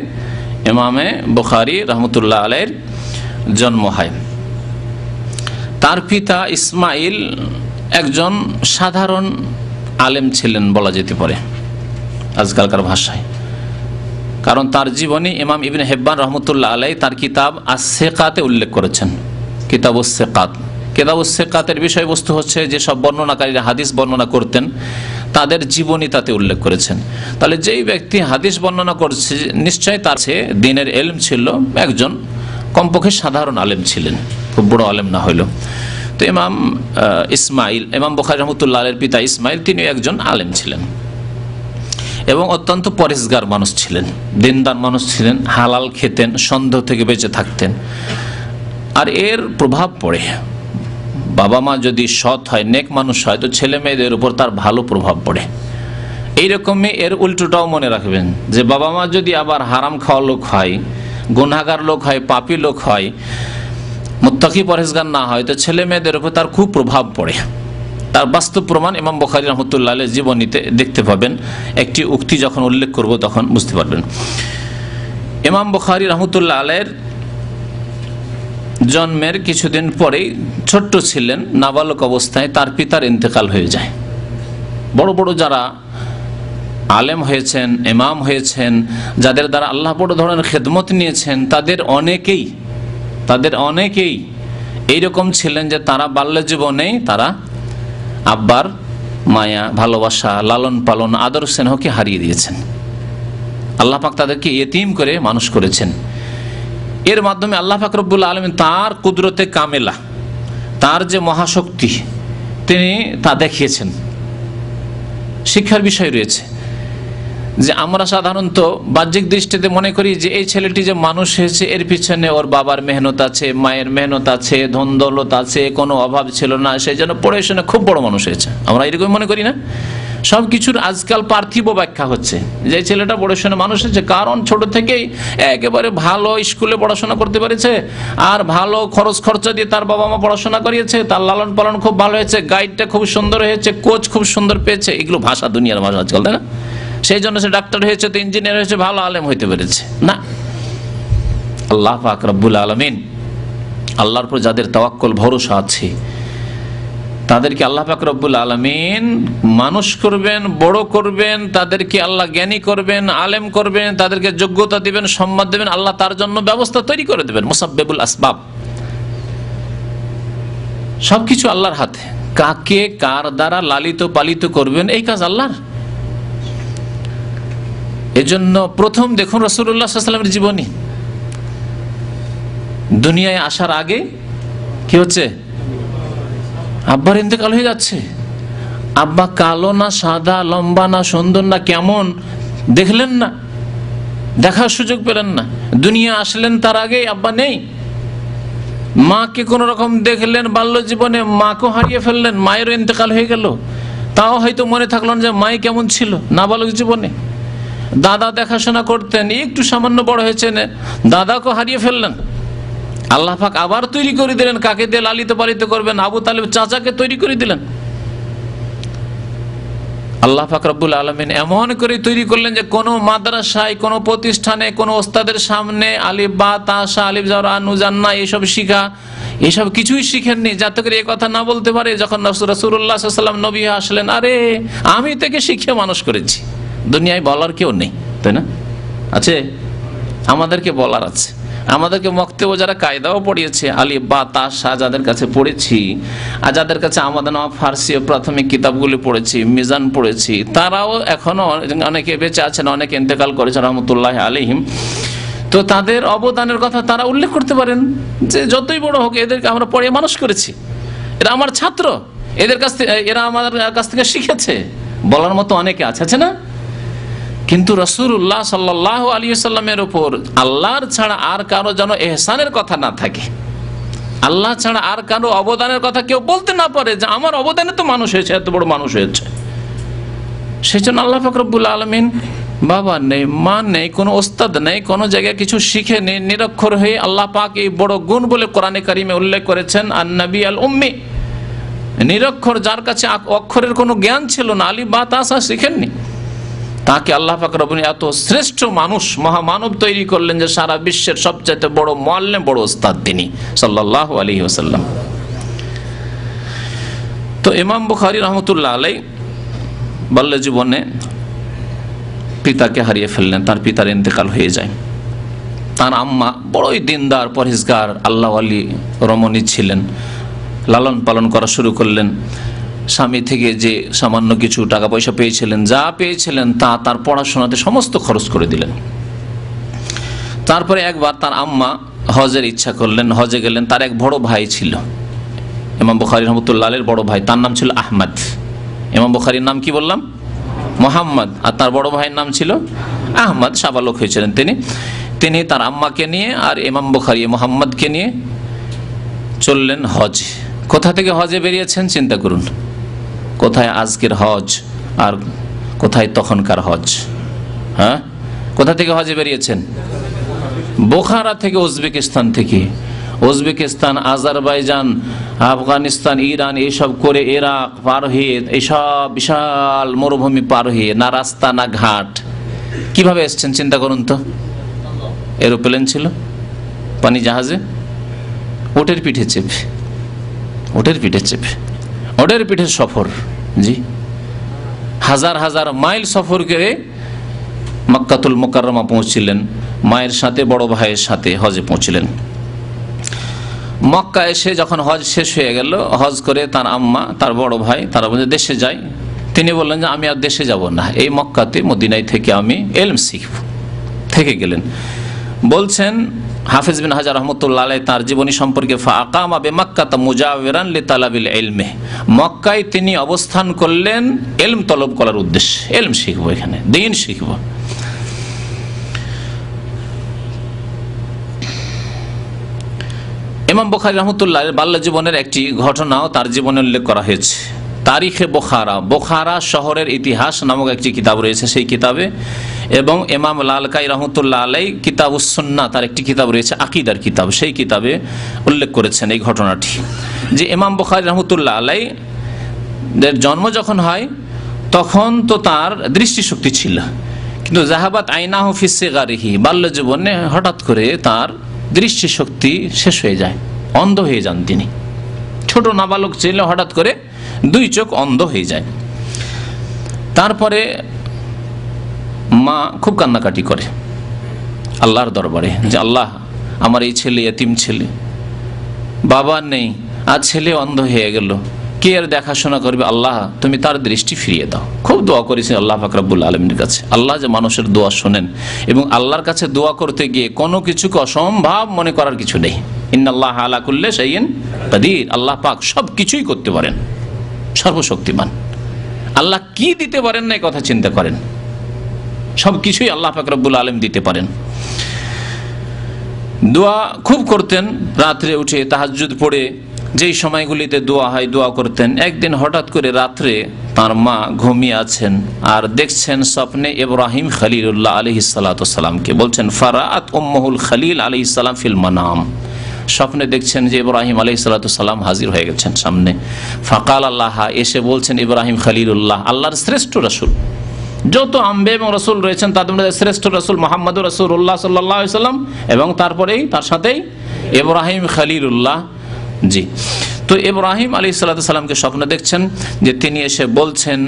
ইমামে বুখারী রাহমাতুল্লাহ আলাইহির জন্ম হয়। তার পিতা ইসমাইল একজন সাধারণ আলেম ছিলেন বলা যেতে পারে আজকালকার ভাষায়, কারণ তার জীবনী ইমাম ইবনে হিব্বান রাহমাতুল্লাহ আলাইহি তার কিতাব আস-সিকাতে উল্লেখ করেছেন। কিতাবুস সিকাত, কিতাবুস সিকাতের বিষয়বস্তু হচ্ছে যে সব বর্ণনাকারীরা হাদিস বর্ণনা করতেন তাদের জীবনী তাতে উল্লেখ করেছেন। তাহলে যেই ব্যক্তি হাদিস বর্ণনা করছে নিশ্চয় তার দ্বীনের ইলম ছিল, একজন কমপক্ষে সাধারণ আলেম ছিলেন, খুব বড় আলেম না হইল। তো ইমাম ইসমাইল, ইমাম বুখারী রাহমাতুল্লাহ আলাইহির পিতা ইসমাইল, তিনি একজন আলেম ছিলেন এবং অত্যন্ত পরেশগার মানুষ ছিলেন, দিনদার মানুষ ছিলেন, হালাল খেতেন, সন্দেহ থেকে বেঁচে থাকতেন। আর এর প্রভাব পড়ে, বাবা মা যদি সৎ হয়, নেক মানুষ হয়, তো ছেলে মেয়েদের উপর তার ভালো প্রভাব পড়ে। এইরকমই এর উল্টোটাও মনে রাখবেন যে বাবা মা যদি আবার হারাম খাওয়া লোক হয়, গুনাহগার লোক হয়, পাপী লোক হয়, মুত্তাকি পরহেজগার না হয়, তো ছেলে মেয়েদের উপর তার খুব প্রভাব পড়ে। তার বাস্তব প্রমাণ ইমাম বুখারী রাহমাতুল্লাহ আলাইহির জীবনীতে দেখতে পাবেন। একটি উক্তি যখন উল্লেখ করব তখন বুঝতে পারবেন। ইমাম বুখারী রাহমাতুল্লাহ আলাইহির জন্মের কিছুদিন পরেই, ছোট্ট ছিলেন, নাবালক অবস্থায় তার পিতার ইন্তেকাল হয়ে যায়। বড় বড় যারা আলেম হয়েছেন, ইমাম হয়েছেন, যাদের দ্বারা আল্লাহ বড় ধরনের খেদমত নিয়েছেন, তাদের অনেকেই এইরকম ছিলেন যে তারা বাল্য জীবনেই তারা আব্বার মায়া, ভালোবাসা, লালন পালন, আদর স্নেহকে হারিয়ে দিয়েছেন। আল্লাহ পাক তাদেরকে ইয়েতিম করে মানুষ করেছেন। এর মাধ্যমে আল্লাহ পাক রব্বুল আলামিন তার কুদরতে কামেলা, তার যে মহাশক্তি, তিনি তা দেখিয়েছেন। শিক্ষার বিষয় রয়েছে যে আমরা সাধারণত বাহ্যিক দৃষ্টিতে মনে করি যে এই ছেলেটি যে মানুষ হয়েছে এর পিছনে ওর বাবার মেহনত আছে, মায়ের মেহনত আছে, ধন দৌলত আছে, কোনো অভাব ছিল না, সেই জন্য পড়াশোনা খুব বড় মানুষ হয়েছে। আমরা এরকম মনে করি না? সবকিছুর আজকাল পার্থিব ব্যাখ্যা হচ্ছে। যে ছেলেটা পড়াশোনা মানুষ হচ্ছে কারণ ছোট থেকেই একেবারে ভালো স্কুলে পড়াশোনা করতে পেরেছে, আর ভালো খরচ খরচা দিয়ে তার বাবা মা পড়াশোনা করিয়েছে, তার লালন পালন খুব ভালো হয়েছে, গাইডটা খুব সুন্দর হয়েছে, কোচ খুব সুন্দর পেয়েছে, এগুলো ভাষা, দুনিয়ার ভাষা আজকাল, তাই না? সেই জন্য সে ডাক্তার হয়েছে, তো ইঞ্জিনিয়ার হয়েছে, ভালো আলেম হইতে পেরেছে না। আল্লাহ পাক রব্বুল আলামিন, আল্লাহর উপর যাদের তাওয়াক্কুল ভরসা আছে তাদেরকে আল্লাহ পাক রব্বুল আলামিন মানুষ করবেন, বড় করবেন, তাদেরকে আল্লাহ জ্ঞানী করবেন, আলেম করবেন, তাদেরকে যোগ্যতা দিবেন, সম্মান দেবেন, আল্লাহ তার জন্য ব্যবস্থা তৈরি করে দেবেন। মুসাব্বিবুল আসবাব, সবকিছু আল্লাহর হাতে। কাকে কার দ্বারা লালিত পালিত করবেন এই কাজ আল্লাহর। এজন্য প্রথম দেখুন রাসূলুল্লাহ সাল্লাল্লাহু আলাইহি ওয়াসাল্লামের জীবনী। দুনিয়ায় আসার আগে কি হচ্ছে? আব্বার ইন্তেকাল হয়ে যাচ্ছে। আব্বা কালো না সাদা, লম্বা না সুন্দর না কেমন দেখলেন না, দেখার সুযোগ পেলেন না। দুনিয়া আসলেন তার আগে আব্বা নেই। মাকে কোন রকম দেখলেন বাল্য জীবনে, মাকেও হারিয়ে ফেললেন, মায়েরও ইন্তেকাল হয়ে গেল, তাও হয়তো মনে থাকলো যে মাই কেমন ছিল নাবালক জীবনে। দাদা দেখাশোনা করতেন, একটু সামান্য বড় হয়েছেন, দাদাকেও হারিয়ে ফেললেন। আল্লাহ পাক আবার তৈরি করে দিলেন, কাকে দিয়ে লালিত পালিত করবেন? আবু তালেব চাচাকে তৈরি করে দিলেন। আল্লাহ পাক রব্বুল আলামিন এমন করে তৈরি করলেন যে কোনো মাদ্রাসায়, কোনো প্রতিষ্ঠানে, কোনো ওস্তাদের সামনে আলিফ বা তাসা, আলিফ জারা, নুজান্না এইসব শিখা, এইসব কিছুই শিখেননি, যাতে করে এই কথা না বলতে পারে যখন রাসূলুল্লাহ সাল্লাল্লাহু আলাইহি ওয়াসাল্লাম নবী আসলেন, আরে আমি তাকে শিখিয়ে মানুষ করেছি। দুনিয়ায় বলার কেউ নেই, তাই না? আছে? আমাদেরকে বলার আছে। আমাদেরকে মক্তব্য যারা কায়দাও পড়িয়েছে, আলিফ বা তাসা যাদের কাছে পড়েছি, আর যাদের কাছে আমাদের ফার্সি প্রাথমিক কিতাবগুলি পড়েছি, মিজান পড়েছি, তারাও এখনো অনেকে বেঁচে আছেন, অনেকে ইন্তেকাল করেছেন রহমতুল্লাহ আলাইহিম। তো তাদের অবদানের কথা তারা উল্লেখ করতে পারেন যে যতই বড় হোক এদেরকে আমরা পড়ে মানুষ করেছি, এরা আমার ছাত্র, এদের কাছ থেকে, এরা আমাদের কাছ থেকে শিখেছে, বলার মতো অনেকে আছে না? কিন্তু রাসূলুল্লাহ সাল্লাল্লাহু আলাইহি ওয়াসাল্লামের উপর আল্লাহর ছাড়া আর কারো যেন ইহসানের কথা না থাকে, আল্লাহ ছাড়া আর কারো অবদানের কথা কেউ বলতে না পারে যে আমার অবদানে তো মানুষ হয়েছে, এত বড় মানুষ হয়েছে। সেই জন্য আল্লাহ পাক রব্বুল আলামিন বাবা নেই, মা নেই, কোনো ওস্তাদ নেই, কোনো জায়গায় কিছু শিখে নেই, নিরক্ষর হয়ে আল্লাহ পাক এই বড় গুণ বলে কোরআনে কারিমে উল্লেখ করেছেন, আন-নবী আল উম্মি, নিরক্ষর, যার কাছে অক্ষরের কোনো জ্ঞান ছিল না, আলিফ বা তাসা শিখেননি, তাকে আল্লাহ পাক রব্বুল এত শ্রেষ্ঠ মানুষ, মহামানব তৈরি করলেন যে সারা বিশ্বের সবচেয়ে বড় মুআল্লিম, বড় ওস্তাদ তিনি সাল্লাল্লাহু আলাইহি ওয়াসাল্লাম। তো ইমাম বুখারী রাহমাতুল্লাহ আলাইহি বাল্য জীবনে পিতাকে হারিয়ে ফেললেন, তার পিতার ইন্তেকাল হয়ে যায়। তার আম্মা বড়ই দিনদার, পরহেজগার, আল্লাহ ওয়ালি রমণী ছিলেন, লালন পালন করা শুরু করলেন। স্বামী থেকে যে সামান্য কিছু টাকা পয়সা পেয়েছিলেন, যা পেয়েছিলেন তা তার পড়াশোনাতে সমস্ত খরচ করে দিলেন। তারপরে একবার তার আম্মা হজের ইচ্ছা করলেন, হজে গেলেন। তার এক বড় ভাই ছিল, ইমাম বুখারী রাহমাতুল্লাহ আলাইহির বড় ভাই, তার নাম ছিল আহমদ। ইমাম বুখারীর নাম কি বললাম? মুহাম্মদ, আর তার বড় ভাইয়ের নাম ছিল আহমদ, সাবালক হয়েছিলেন তিনি তার আম্মাকে নিয়ে আর ইমাম বুখারী মুহাম্মদকে নিয়ে চললেন হজ। কোথা থেকে হজে বেরিয়েছেন চিন্তা করুন, কোথায় আজকের হজ আর কোথায় তখনকার হজ? হ্যাঁ, কোথা থেকে হজে বেরিয়েছেন? বোখারা থেকে, উজবেকিস্তান থেকে। উজবেকিস্তান, আজারবাইজান, আফগানিস্তান, ইরান এইসব করে ইরাক পার হয়ে, এইসব বিশাল মরুভূমি পার হয়ে, না রাস্তা না ঘাট, কিভাবে এসছেন চিন্তা করুন তো। এরোপ্লেন ছিল, পানি জাহাজে, ওটের পিঠে চেপে, ওটের পিঠে সফর। জি, হাজার হাজার মাইল সফর করে মক্কাতুল মুকাররমা পৌঁছলেন, মায়ের সাথে, বড় ভাইয়ের সাথে হজে পৌঁছলেন। মক্কা এসে যখন হজ শেষ হয়ে গেল, হজ করে তার আম্মা, তার বড় ভাই, তারা বলে দেশে যাই। তিনি বললেন যে আমি আর দেশে যাব না, এই মক্কাতে, মদিনায় থেকে আমি ইলম শিখব, থেকে গেলেন। বলছেন হাফিজ বিন হাজার রহমতুল্লাহ আলাইহি তার জীবনী সম্পর্কে, ফাআকামা বিমাক্কাতা মুজাওয়িরান লিতালাবিল ইলমি, মক্কায় তিনি অবস্থান করলেন ইলম তলব করার উদ্দেশ্যে, ইলম শিখব, এখানে দ্বীন শিখব। ইমাম বুখারী রাহমাতুল্লাহ আলাইহি বাল্য জীবনের একটি ঘটনাও তার জীবনে উল্লেখ করা হয়েছে। তারিখে বোখারা, বোখারা শহরের ইতিহাস নামক একটি কিতাব রয়েছে সেই কিতাবে, এবং ইমাম লালকাই রহমতুল্লাহ আলাই কিতাবুস সুন্নাহ তার একটি কিতাব রয়েছে আকীদার কিতাব, সেই কিতাবে উল্লেখ করেছেন এই ঘটনাটি যে ইমাম বুখারী রহমতুল্লাহ আলাই এর জন্ম যখন হয় তখন তো তার দৃষ্টিশক্তি ছিল, কিন্তু জাহাবাত আইনাহু ফি সিগারিহি, বাল্য জীবনে হঠাৎ করে তার দৃষ্টিশক্তি শেষ হয়ে যায়, অন্ধ হয়ে যান তিনি। ছোট নাবালক ছিল, হঠাৎ করে দুই চোখ অন্ধ হয়ে যায়। তারপরে মা খুব কান্নাকাটি করে আল্লাহর দরবারে যে আল্লাহ, আমার এই ছেলে এতিম ছেলে, বাবা নেই, আর ছেলে অন্ধ হয়ে গেল, কে আর দেখাশোনা করবে? আল্লাহ তুমি তার দৃষ্টি ফিরিয়ে দাও। খুব দোয়া করেছেন আল্লাহ পাক রব্বুল আলামিনের কাছে। আল্লাহ যে মানুষের দোয়া শোনেন, এবং আল্লাহর কাছে দোয়া করতে গিয়ে কোনো কিছুকে অসম্ভব মনে করার কিছু নেই। ইন্নাল্লাহ আলা কুল্লি শাইইন কাদির, আল্লাহ পাক সব কিছুই করতে পারেন, সর্বশক্তিমান। আল্লাহ কি দিতে পারেন না এই কথা চিন্তা করেন, সব কিছুই আল্লাহ পাক রব্বুল আলামিন দিতে পারেন। দোয়া খুব করতেন, রাত্রে উঠে তাহাজ্জুদ পড়ে যেই সময়গুলিতে দোয়া হয় দোয়া করতেন। একদিন হঠাৎ করে রাত্রে তার মা ঘুমিয়ে আছেন আর দেখছেন স্বপ্নে ইব্রাহিম খলিলুল্লাহ আলাইহিস সালাতু ওয়াস সালামকে। বলছেন ফারাআত উম্মুহুল খলিল আলাইহিস সালাম ফিল মানাম, স্বপ্নে দেখছেন যে ইব্রাহিম আলাইহিস সালাতু ওয়াস সালাম হাজির হয়ে গেছেন সামনে। ফাকাল আল্লাহ, এসে বলছেন ইব্রাহিম খলিলুল্লাহ, আল্লাহর শ্রেষ্ঠ রাসূল, যত আম্বে এবং রসুল রয়েছেন তাদের মধ্যে শ্রেষ্ঠ রসুল মোহাম্মদুর রাসূলুল্লাহ সাল্লাল্লাহু আলাইহি ওয়াসাল্লাম, এবং তারপরেই তার সাথেই ইব্রাহিম খলিলুল্লাহ। জি, তো ইব্রাহিম আলাইহিস সালাতু ওয়াস সালামকে স্বপ্ন দেখছেন যে তিনি এসে বলছেন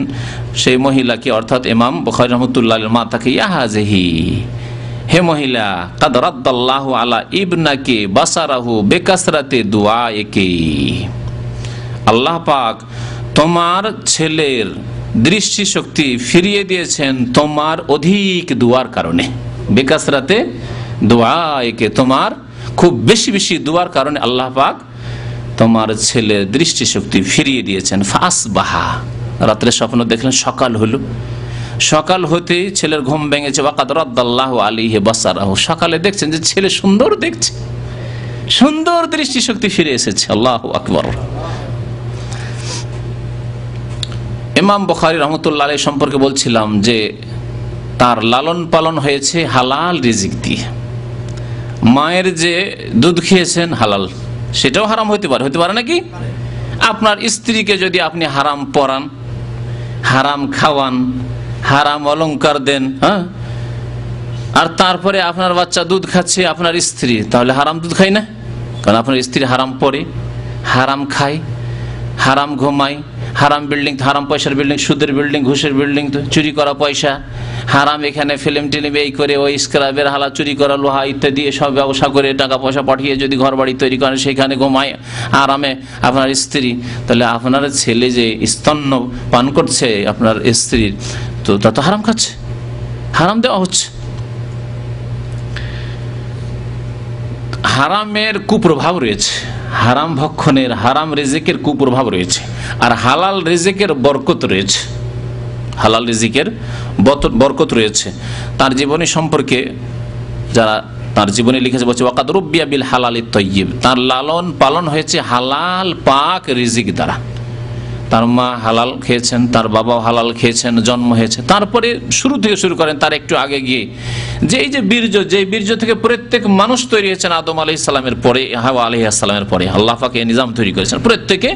সেই মহিলাকে, অর্থাৎ ইমাম বুখারী রাহমাতুল্লাহির মা, তাকে ইয়া হাযিহি, হে মহিলা, কাদ রাদ্দাল্লাহু আলা ইবনাকি বাসারাহু বিকাসরাতি দুআইকি, আল্লাহ পাক তোমার ছেলের দৃষ্টিশক্তি ফিরিয়ে দিয়েছেন তোমার অধিক দোয়ার কারণে। বিকাসরাতে দুআইকে, তোমার খুব বেশি বেশি দোয়ার কারণে আল্লাহ পাক তোমার ছেলের দৃষ্টিশক্তি ফিরিয়ে দিয়েছেন। ফাসবাহা, রাত্রে স্বপ্ন দেখলেন, সকাল হলো, সকাল হতেই ছেলের ঘুম ভেঙেছে। ওয়াকাদ রাদ্দাল্লাহু আলাইহি বাসারাহু, সকালে দেখছেন যে ছেলে সুন্দর দেখছে, সুন্দর দৃষ্টিশক্তি ফিরে এসেছে। আল্লাহু আকবার। ইমাম বুখারী রাহমাতুল্লাহ আলাইহি সম্পর্কে বলছিলাম যে তার লালন পালন হয়েছে হালাল রিজিক দিয়ে। মায়ের যে দুধ খেয়েছেন হালাল, সেটাও হারাম হতে পারে, হতে পারে নাকি? আপনার স্ত্রীকে যদি আপনি হারাম পরান, হারাম খাওয়ান, হারাম অলংকার দেন, হ্যাঁ, আর তারপরে আপনার বাচ্চা দুধ খাচ্ছে আপনার স্ত্রী, তাহলে হারাম দুধ খায় না? কারণ আপনার স্ত্রী হারাম পরে, হারাম খায়, হারাম ঘুমায়, হারাম বিল্ডিং, হারাম পয়সার বিল্ডিং, সুদের বিল্ডিং, ঘুষের বিল্ডিং, চুরি করা পয়সা, হারাম এখানে ফিল্ম টিলিম এই করে ওই স্ক্রাবের হালা, চুরি করা লোহা ইত্যাদি সব ব্যবসা করে টাকা পয়সা পাঠিয়ে যদি ঘর বাড়ি তৈরি করেন, সেখানে ঘুমায় আরামে আপনার স্ত্রী, তাহলে আপনার ছেলে যে স্তন্য পান করছে আপনার স্ত্রীর, তো তা তো হারাম খাচ্ছে, হারাম দেওয়া হচ্ছে। হারামের কুপ্রভাব রয়েছে, হারাম ভক্ষণের, হারাম রিজিকের কুপ্রভাব রয়েছে, আর হালাল রিজিকের বরকত রয়েছে, হালাল রিজিকের বরকত রয়েছে। তার জীবনী সম্পর্কে যারা তার জীবনে লিখেছে বলছে ওয়াকাদ রুব্বিয়া বিল হালালিত তাইয়্যিব, তার লালন পালন হয়েছে হালাল পাক রিজিক দ্বারা। তার মা হালাল খেয়েছেন, তার বাবাও হালাল খেয়েছেন, জন্ম হয়েছে। তারপরে শুরু থেকে শুরু করেন তার একটু আগে গিয়ে যে এই যে বীর্য, যে বীর্য থেকে প্রত্যেক মানুষ তৈরি হয়েছেন আদম আলাইহিস সালামের পরে, হাওয়া আলাইহিস সালামের পরে আল্লাহ পাক এই নিজাম তৈরি করেছেন, প্রত্যেকে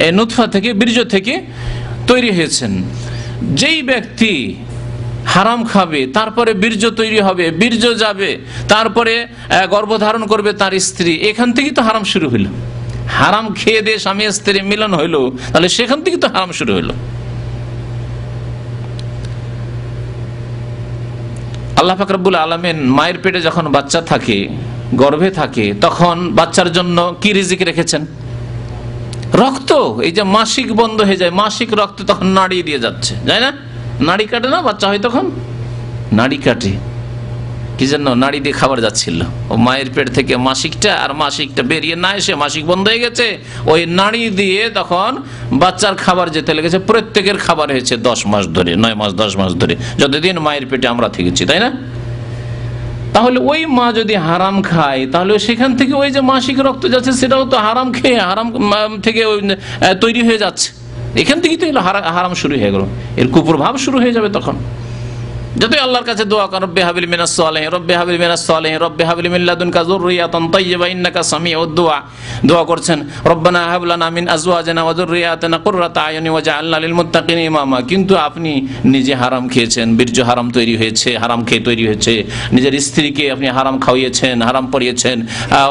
এই নুতফা থেকে, বীর্য থেকে তৈরি হয়েছেন। যেই ব্যক্তি হারাম খাবে, তারপরে বীর্য তৈরি হবে, বীর্য যাবে, তারপরে গর্ভধারণ করবে তার স্ত্রী, এখান থেকেই তো হারাম শুরু হইল। হারাম খেয়ে দিয়ে স্বামী স্ত্রী মিলন হইলো, তাহলে সেখান থেকে তো হারাম শুরু হইলো। আল্লাহ পাক রব্বুল আলামিন মায়ের পেটে যখন বাচ্চা থাকে, গর্ভে থাকে, তখন বাচ্চার জন্য কি রিজিক রেখেছেন? রক্ত। এই যে মাসিক বন্ধ হয়ে যায়, মাসিক রক্ত তখন নাড়ি দিয়ে যাচ্ছে, যায় না? নাড়ি কাটে না বাচ্চা হয় তখন, নাড়ি কাটে কি জন্য? নাড়ি দিয়ে খাবার যাচ্ছিল, ও মায়ের পেট থেকে মাসিকটা, আর মাসিকটা বেরিয়ে না এসে মাসিক বন্ধ হয়ে গেছে, ওই নাড়ি দিয়ে তখন বাচ্চার খাবার যেতে লেগেছে। প্রত্যেকের খাবার হয়েছে 10 মাস ধরে, 9 মাস 10 মাস ধরে, যতদিন মায়ের পেটে আমরা থেকেছি, তাই না? তাহলে ওই মা যদি হারাম খায়, তাহলে সেখান থেকে ওই যে মাসিক রক্ত যাচ্ছে সেটাও তো হারাম খেয়ে, হারাম থেকে তৈরি হয়ে যাচ্ছে। এখান থেকেই তো হারাম শুরু হয়ে গেল, এর কুপ্রভাব শুরু হয়ে যাবে। তখন যতই আল্লাহর কাছে দোয়া কর, রব্বি হাবলি মিনাস সালিহিন, রব্বি হাবলি মিনাস সালিহিন, রব্বি হাবলি মিন লাদুনকা যুররিয়াতান তাইয়্যিবা ইন্নাকা সামিউদ দুআ, দোয়া করছেন রব্বানা হাব লানা মিন আজওয়াজিনা ওয়া যুররিয়াতিনা কুররাতা আয়ুনি ওয়াজআলনা লিল মুত্তাকিনা ইমামা। কিন্তু আপনি নিজে হারাম খেয়েছেন, বীর্য হারাম তৈরি হয়েছে, হারাম খেয়ে তৈরি হয়েছে, নিজের স্ত্রীকে আপনি হারাম খাওয়িয়েছেন, হারাম পরিয়েছেন,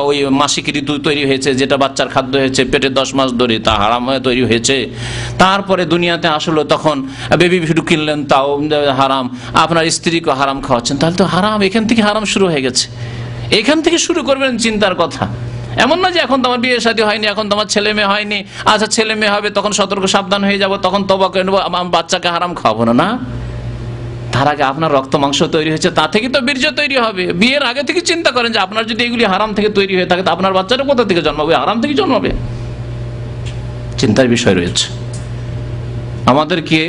ওই মাসিক ঋতু তৈরি হয়েছে যেটা বাচ্চার খাদ্য হয়েছে পেটে 10 মাস ধরে, তা হারাম হয়ে তৈরি হয়েছে। তারপরে দুনিয়াতে আসলো, তখন বেবি ভিডু কিনলেন, তাও হারাম, আপনার স্ত্রীকে হারাম খাওয়াচ্ছেন, তাহলে তো হারাম, এখান থেকে হারাম শুরু হয়ে গেছে। এখান থেকে শুরু করবেন চিন্তার কথা। এমন না যে এখন তোমার বিয়ে শাদী হয়নি, এখন তোমার ছেলে মেয়ে হয়নি, আচ্ছা ছেলে মেয়ে হবে তখন সতর্ক সাবধান হয়ে যাব, তখন তওবা করে নেবো, বাচ্চাকে হারাম খাওয়াবো না। না, তার আগে আপনার রক্ত মাংস তৈরি হয়েছে, তা থেকে তো বীর্য তৈরি হবে। বিয়ের আগে থেকে চিন্তা করেন যে আপনার যদি এগুলি হারাম থেকে তৈরি হয়ে থাকে, তো আপনার বাচ্চাটা কোথা থেকে জন্মাবে? হারাম থেকে জন্মাবে। চিন্তার বিষয় রয়েছে। আমাদেরকে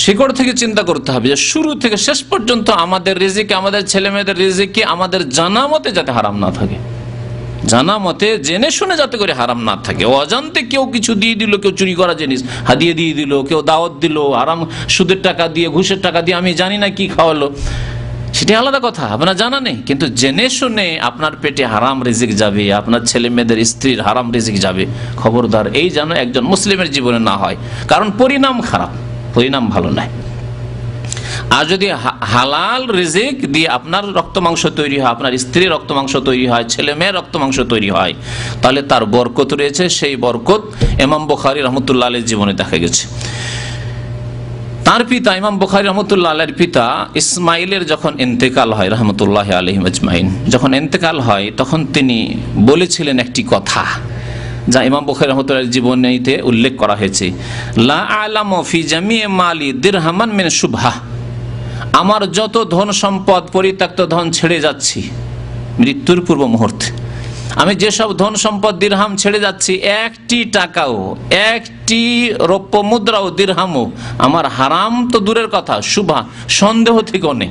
শিকড় থেকে চিন্তা করতে হবে যে শুরু থেকে শেষ পর্যন্ত আমাদের রিজিক, আমাদের ছেলে মেয়েদের রিজিককে আমাদের জানা মতে যাতে হারাম না থাকে, জানা মতে জেনে শুনে যাতে করে হারাম না থাকে। অজান্তে কেউ কিছু দিয়ে দিল, কেউ চুরি করা জিনিস হাদিয়ে দিয়ে দিল, কেউ দাওয়াত দিল, হারাম সুদের টাকা দিয়ে, ঘুষের টাকা দিয়ে, আমি জানি না কি খাওয়ালো, সেটা আলাদা কথা, আপনার জানা নেই। কিন্তু জেনে শুনে আপনার পেটে হারাম রিজিক যাবে, আপনার ছেলে মেয়েদের স্ত্রীর হারাম রিজিক যাবে, খবরদার এই যেন একজন মুসলিমের জীবনে না হয়, কারণ পরিণাম খারাপ, পরিণাম ভালো নয়। আর যদি হালাল রিজিক দিয়ে আপনার রক্ত মাংস তৈরি হয়, আপনার স্ত্রীর রক্ত মাংস তৈরি হয়, ছেলে মেয়ের রক্ত মাংস তৈরি হয়, তাহলে তার বরকত রয়েছে। সেই বরকত ইমাম বুখারী রাহমাতুল্লাহ আলাইহির জীবনে দেখা গেছে। তার পিতা ইমাম বুখারী রাহমাতুল্লাহ আলাইহির পিতা ইসমাইলের যখন ইন্তেকাল হয় রাহমাতুল্লাহি আলাইহিম আজমাইন, যখন ইন্তেকাল হয় তখন তিনি বলেছিলেন একটি কথা, যা ইমাম বুখারী রাহমাতুল্লাহর জীবনীতে উল্লেখ করা হয়েছে, লা আ'লামু ফি জামি'i মালি দিরহামান মিন শুবহা। আমার যত ধন সম্পদ, পরিত্যক্ত ধন ছেড়ে যাচ্ছি মৃত্যুর পূর্ব মুহূর্তে, আমি যেসব ধন সম্পদ দিরহাম ছেড়ে যাচ্ছি, একটি টাকাও, একটি রৌপ্য মুদ্রাও, দিরহামও আমার হারাম তো দূরের কথা, শুভা সন্দেহ থেকেও নেই।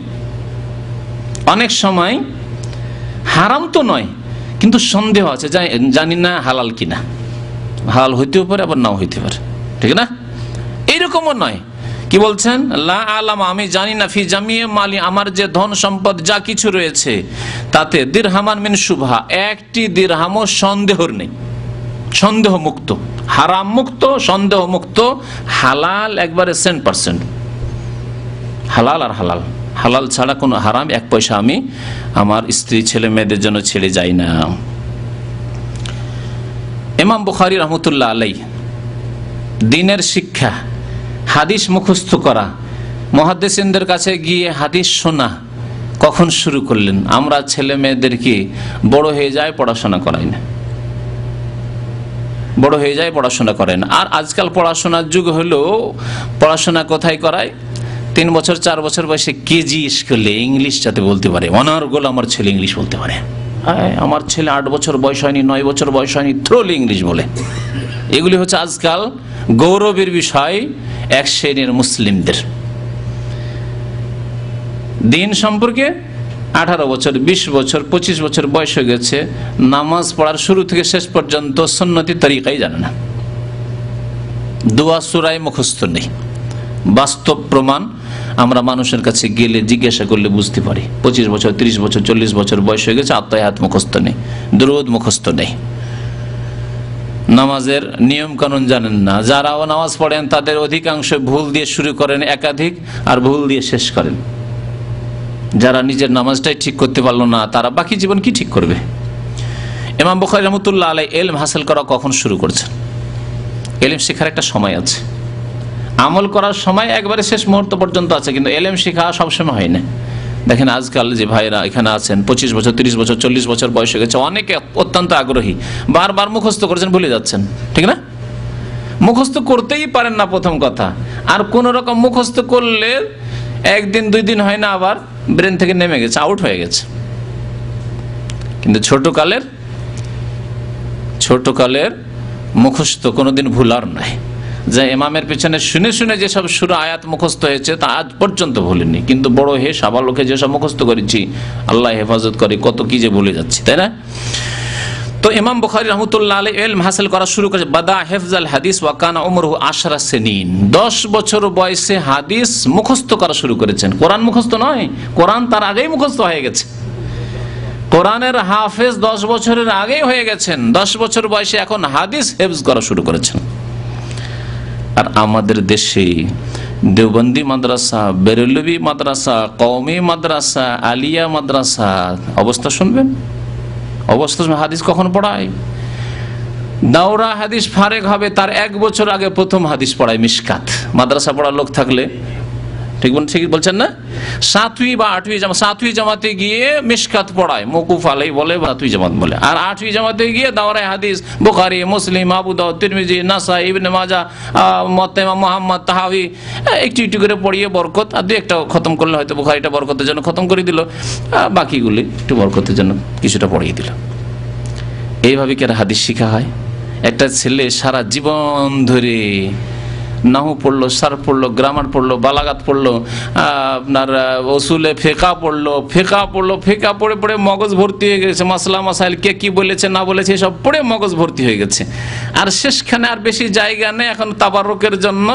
অনেক সময় হারাম তো নয়, কিন্তু সন্দেহ আছে, জানি না হালাল কিনা, হালাল হইতেও পারে আবার নাও হইতে পারে, ঠিক না? এইরকমও নয়। কি বলছেন? লা আলাম, আমি জানি না, ফি জামিয়ে মালি, আমার যে ধন সম্পদ যা কিছু রয়েছে তাতে দিরহামান মিন শুভহা, একটি দিরহামও সন্দেহর নেই, সন্দেহ মুক্ত, হারাম মুক্ত, সন্দেহ মুক্ত, হালাল একবারে 100%। হালাল আর হালাল, হালাল ছাড়া কোনো হারাম 1 পয়সা আমি আমার স্ত্রী ছেলে মেয়েদের জন্য ছেড়ে যাই না। ইমাম বুখারী রাহমাতুল্লাহ আলাইহি দ্বীনের শিক্ষা, হাদিস মুখস্থ করা, মুহাদ্দিসিনদের কাছে গিয়ে হাদিস শোনা কখন শুরু করলেন? আমরা ছেলে মেয়েদেরকে বড় হয়ে যায় পড়াশোনা করাই না, বড় হয়ে যায় পড়াশোনা করেন। আর আজকাল পড়াশোনার যুগ হলো, পড়াশোনা কোথায় করায়? 3 বছর 4 বছর বয়সে কেজি স্কুলে ইংলিশ যাতে বলতে পারে, অনার্গল আমার ছেলে ইংলিশ বলতে পারে। আমার ছেলে 8 বছর বয়স হয়নি, 9 বছর বয়স হয়নি, থ্রোলি ইংলিশ বলে। এগুলি হচ্ছে আজকাল গৌরবের বিষয় এক শ্রেণীর মুসলিমদের। দিন সম্পর্কে 18 বছর, 20 বছর, 25 বছর বয়স হয়ে গেছে, নামাজ পড়ার শুরু থেকে শেষ পর্যন্ত সুন্নতি তরিকাই জানে না, দোয়া সূরায় মুখস্থ নেই। বাস্তব প্রমাণ আমরা মানুষের কাছে গেলে জিজ্ঞাসা করলে বুঝতে পারি। 25 বছর, 30 বছর, 40 বছর বয়স হয়ে গেছে, আত্মায়াত মুখস্থ নেই, দুরূদ মুখস্থ নেই, নামাজের নিয়ম কানুন জানেন না। যারাও নামাজ পড়েন তাদের অধিকাংশ ভুল দিয়ে শুরু করেন একাধিক, আর ভুল দিয়ে শেষ করেন। যারা নিজের নামাজটাই ঠিক করতে পারলো না, তারা বাকি জীবন কি ঠিক করবে? ইমাম বুখারী রাহমাতুল্লাহ আলাইহি ইলম হাসিল করা কখন শুরু করছেন? ইলম শেখার একটা সময় আছে, আমল করার সময় একবারে শেষ মুহূর্ত পর্যন্ত আছে, কিন্তু ইলম শেখা সবসময় হয় না। দেখেন আজকাল যে ভাইরা এখানে আছেন, 25 বছর, 30 বছর, 40 বছর বয়স হয়ে গেছে, অনেকে অত্যন্ত আগ্রহী, বারবার মুখস্থ করেছেন, ভুলে যাচ্ছেন, ঠিক না? মুখস্থ করতেই পারেন না প্রথম কথা, আর কোন রকম মুখস্থ করলে 1 দিন 2 দিন হয় না, আবার ব্রেন থেকে নেমে গেছে, আউট হয়ে গেছে। কিন্তু ছোটকালের মুখস্থ কোনোদিন ভুলার নাই। যে ইমামের পেছনে শুনে শুনে যেসব সূরা আয়াত মুখস্থ হয়েছে তা আজ পর্যন্ত ভুলিনি, কিন্তু বড় হে সাবালকে যেসব মুখস্থ করেছি, আল্লাহ হেফাজত করে, কত কি যে ভুলে যাচ্ছি, তাই না? তো তো ইমাম বুখারী রাহমাতুল্লাহ আলাইহি ইলম হাসিল করা শুরু করেছে। বাদা হিফজাল হাদিস ওয়া কানা উমরুহু 10 সিনিন, 10 বছর বয়সে হাদিস মুখস্থ করা শুরু করেছেন। কোরআন মুখস্থ নয়, কোরআন তার আগেই মুখস্থ হয়ে গেছে। কোরআনের হাফেজ 10 বছরের আগেই হয়ে গেছেন, 10 বছর বয়সে এখন হাদিস হেফজ করা শুরু করেছেন। আর আমাদের দেশে দেওবন্দি মাদ্রাসা, বেরেলভি মাদ্রাসা, কওমি মাদ্রাসা, আলিয়া মাদ্রাসা, অবস্থা শুনবেন, অবস্থা হাদিস কখন পড়ায়? দাওরা হাদিস ফারেক হবে তার 1 বছর আগে প্রথম হাদিস পড়ায় মিশকাত। মাদ্রাসা পড়ার লোক থাকলে ঠিক বলছেন না? 7वीं বা 8वीं জামাতে গিয়ে মিশকাত পড়ায়, মওকুফ আলাই বলে, 7वीं জামাত বলে। আর 8वीं জামাতে গিয়ে দাওরায়ে হাদিস বুখারী, মুসলিম, আবু দাউদ, তিরমিজি, নাসাই, ইবনে মাজাহ, মুওয়াত্তা ইমাম মুহাম্মদ, তাহাবি একটু একটু করে পড়িয়ে বরকত, আর 2-1টা খতম করলে হয়তো বুখারীটা বরকতের জন্য খতম করে দিল, বাকিগুলি একটু বরকতের জন্য কিছুটা পড়িয়ে দিল। এইভাবে কি আর হাদিস শিখা হয়? একটা ছেলে সারা জীবন ধরে নাহু পড়লো, সারফ পড়লো, গ্রামার পড়লো, বালাগাত পড়লো, আপনার উসুলে ফিকহ পড়লো, ফিকহ পড়ে পড়ে মগজ ভর্তি হয়ে গেছে, মাসলা মাসাইল কে কি বলেছে না বলেছে সব পড়ে মগজ ভর্তি হয়ে গেছে। আর শেষখানে আর বেশি জায়গা নেই, এখন তাবারুকের জন্য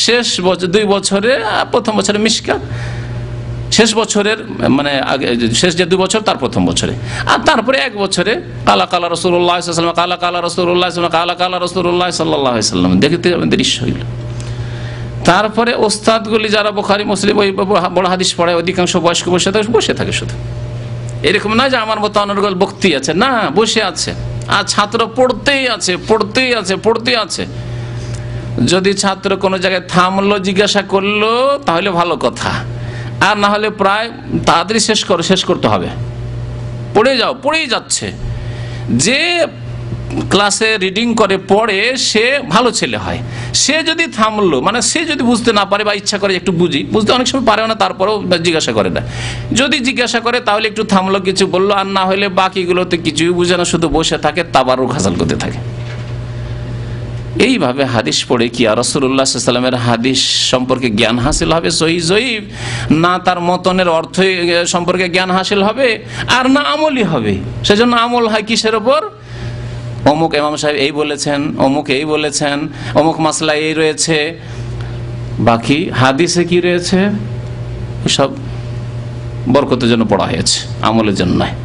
শেষ 2 বছরে, প্রথম বছরে মিশকাত, শেষ বছরের মানে শেষ যে 2 বছর তার প্রথম বছরে, আর তারপরে 1 বছরে কালা কালা রাসূলুল্লাহ সাল্লাল্লাহু আলাইহি ওয়াসাল্লাম, কালা কালা রাসূলুল্লাহ সাল্লাল্লাহু আলাইহি ওয়াসাল্লাম, কালা কালা রাসূলুল্লাহ সাল্লাল্লাহু আলাইহি ওয়াসাল্লাম, দেখতে আমাদের দৃশ্য হইল। তারপরে ওস্তাদগুলি যারা বুখারী মুসলিম ওই বড় হাদিস পড়ায়, অধিকাংশ বয়স্ক বসে থাকে শুধু। এরকম নয় যে আমার মতো অনর্গল বক্তি আছে, না, বসে আছে। আর ছাত্র পড়তেই আছে। যদি ছাত্র কোনো জায়গায় থামলো, জিজ্ঞাসা করলো, তাহলে ভালো কথা, আর না হলে প্রায় তাড়াতাড়ি শেষ করতে হবে। পড়েই যাচ্ছে। যে ক্লাসে রিডিং করে পড়ে সে ভালো ছেলে হয়। সে যদি থামলো, মানে সে যদি বুঝতে না পারে বা ইচ্ছা করে একটু বুঝতে অনেক সময় পারেও না, তারপরেও জিজ্ঞাসা করে না। যদি জিজ্ঞাসা করে তাহলে একটু থামলো, কিছু বললো, আর না হলে বাকিগুলোতে কিছুই বুঝে না, শুধু বসে থাকে, তাবারুক হাসিল করতে থাকে। এইভাবে হাদিস পড়ে কি আর রাসূলুল্লাহ সাল্লাল্লাহু আলাইহি ওয়াসাল্লামের হাদিস সম্পর্কে জ্ঞান হাসিল হবে সহিহ জয়ীফ, না তার মতনের অর্থ সম্পর্কে জ্ঞান হাসিল হবে, আর না আমলই হবে। সেজন্য আমল হয় কিসের উপর? অমুক ইমাম সাহেব এই বলেছেন, অমুক এই বলেছেন, অমুক মাসলা এই রয়েছে, বাকি হাদিসে কি রয়েছে সব বরকতের জন্য পড়া হয়েছে, আমলের জন্য নয়।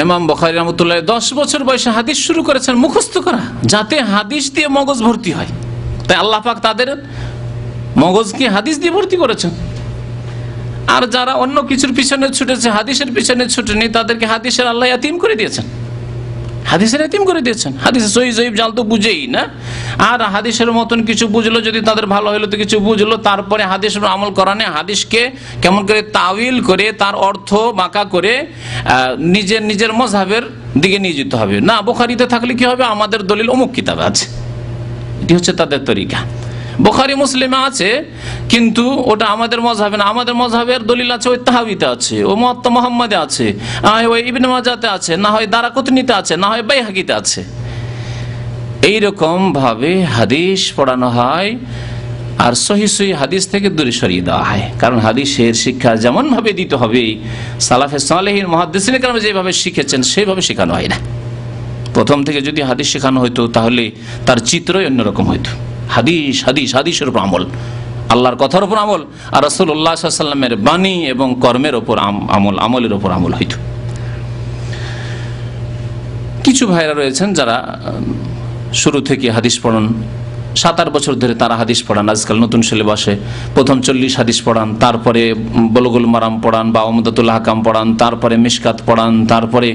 ইমাম বুখারী রাহমাতুল্লাহ 10 বছর বয়সে হাদিস শুরু করেছেন মুখস্থ করা, যাতে হাদিস দিয়ে মগজ ভর্তি হয়। তাই আল্লাহ পাক তাদের মগজকে হাদিস দিয়ে ভর্তি করেছেন। আর যারা অন্য কিছুর পিছনে ছুটেছে, হাদিসের পিছনে ছুটেনি, তাদেরকে হাদিসের আল্লাহ ইয়াতিম করে দিয়েছেন। হাদিসের সহিহ জয়ীফ জাল তো বুঝেই না, আর হাদিসের মতন কিছু বুঝলো, যদি তাদের ভালো হলো তো কিছু বুঝলো, তারপরে হাদিসের আমল করা নেই। হাদিসকে কেমন করে তাওয়িল করে, তার অর্থ বাঁকা করে নিজের মযহাবের দিকে নিয়ে যেতে হবে। না, বুখারীতে থাকলে কি হবে, আমাদের দলিল অমুক কিতাবে আছে, এটি হচ্ছে তাদের তরিকা। বুখারী মুসলিমে আছে, কিন্তু ওটা আমাদের মযহাবে না, আমাদের মযহাবের দলিল আছে ওই তাহাবিতে আছে, ও মুওয়াত্তা মুহাম্মাদে আছে, ওই ইবনে মাজাহতে আছে, না হয় দারাকুতনিতে আছে, না হয় বাইহাকিতে আছে। এইরকম ভাবে হাদিস পড়ানো হয়, আর সহিহ হাদিস থেকে দূরে সরিয়ে দেওয়া হয়। কারণ হাদিসের শিক্ষা যেমন ভাবে দিতে হবে, সালাফে সালেহিন মুহাদ্দিসিনে কেরাম যেভাবে শিখেছেন সেইভাবে শেখানো হয় না। প্রথম থেকে যদি হাদিস শেখানো হতো তাহলে তার চিত্রই অন্যরকম হইতো। হাদিসের উপর আমল, আল্লাহর কথার উপর আমল, আর রাসূলুল্লাহ সাল্লাল্লাহু আলাইহি ওয়াসাল্লামের বাণী এবং কর্মের উপর আমলের উপর আমল হইতো। কিছু ভাইরা রয়েছেন যারা শুরু থেকে হাদিস পড়ান, 7-8 বছর ধরে তারা হাদিস পড়ান। আজকাল নতুন সিলেবাসে প্রথম 40 হাদিস পড়ান, তারপরে বুলুগুল মারাম পড়ান বা উমদাতুল আহকাম পড়ান, তারপরে মিশকাত পড়ান, তারপরে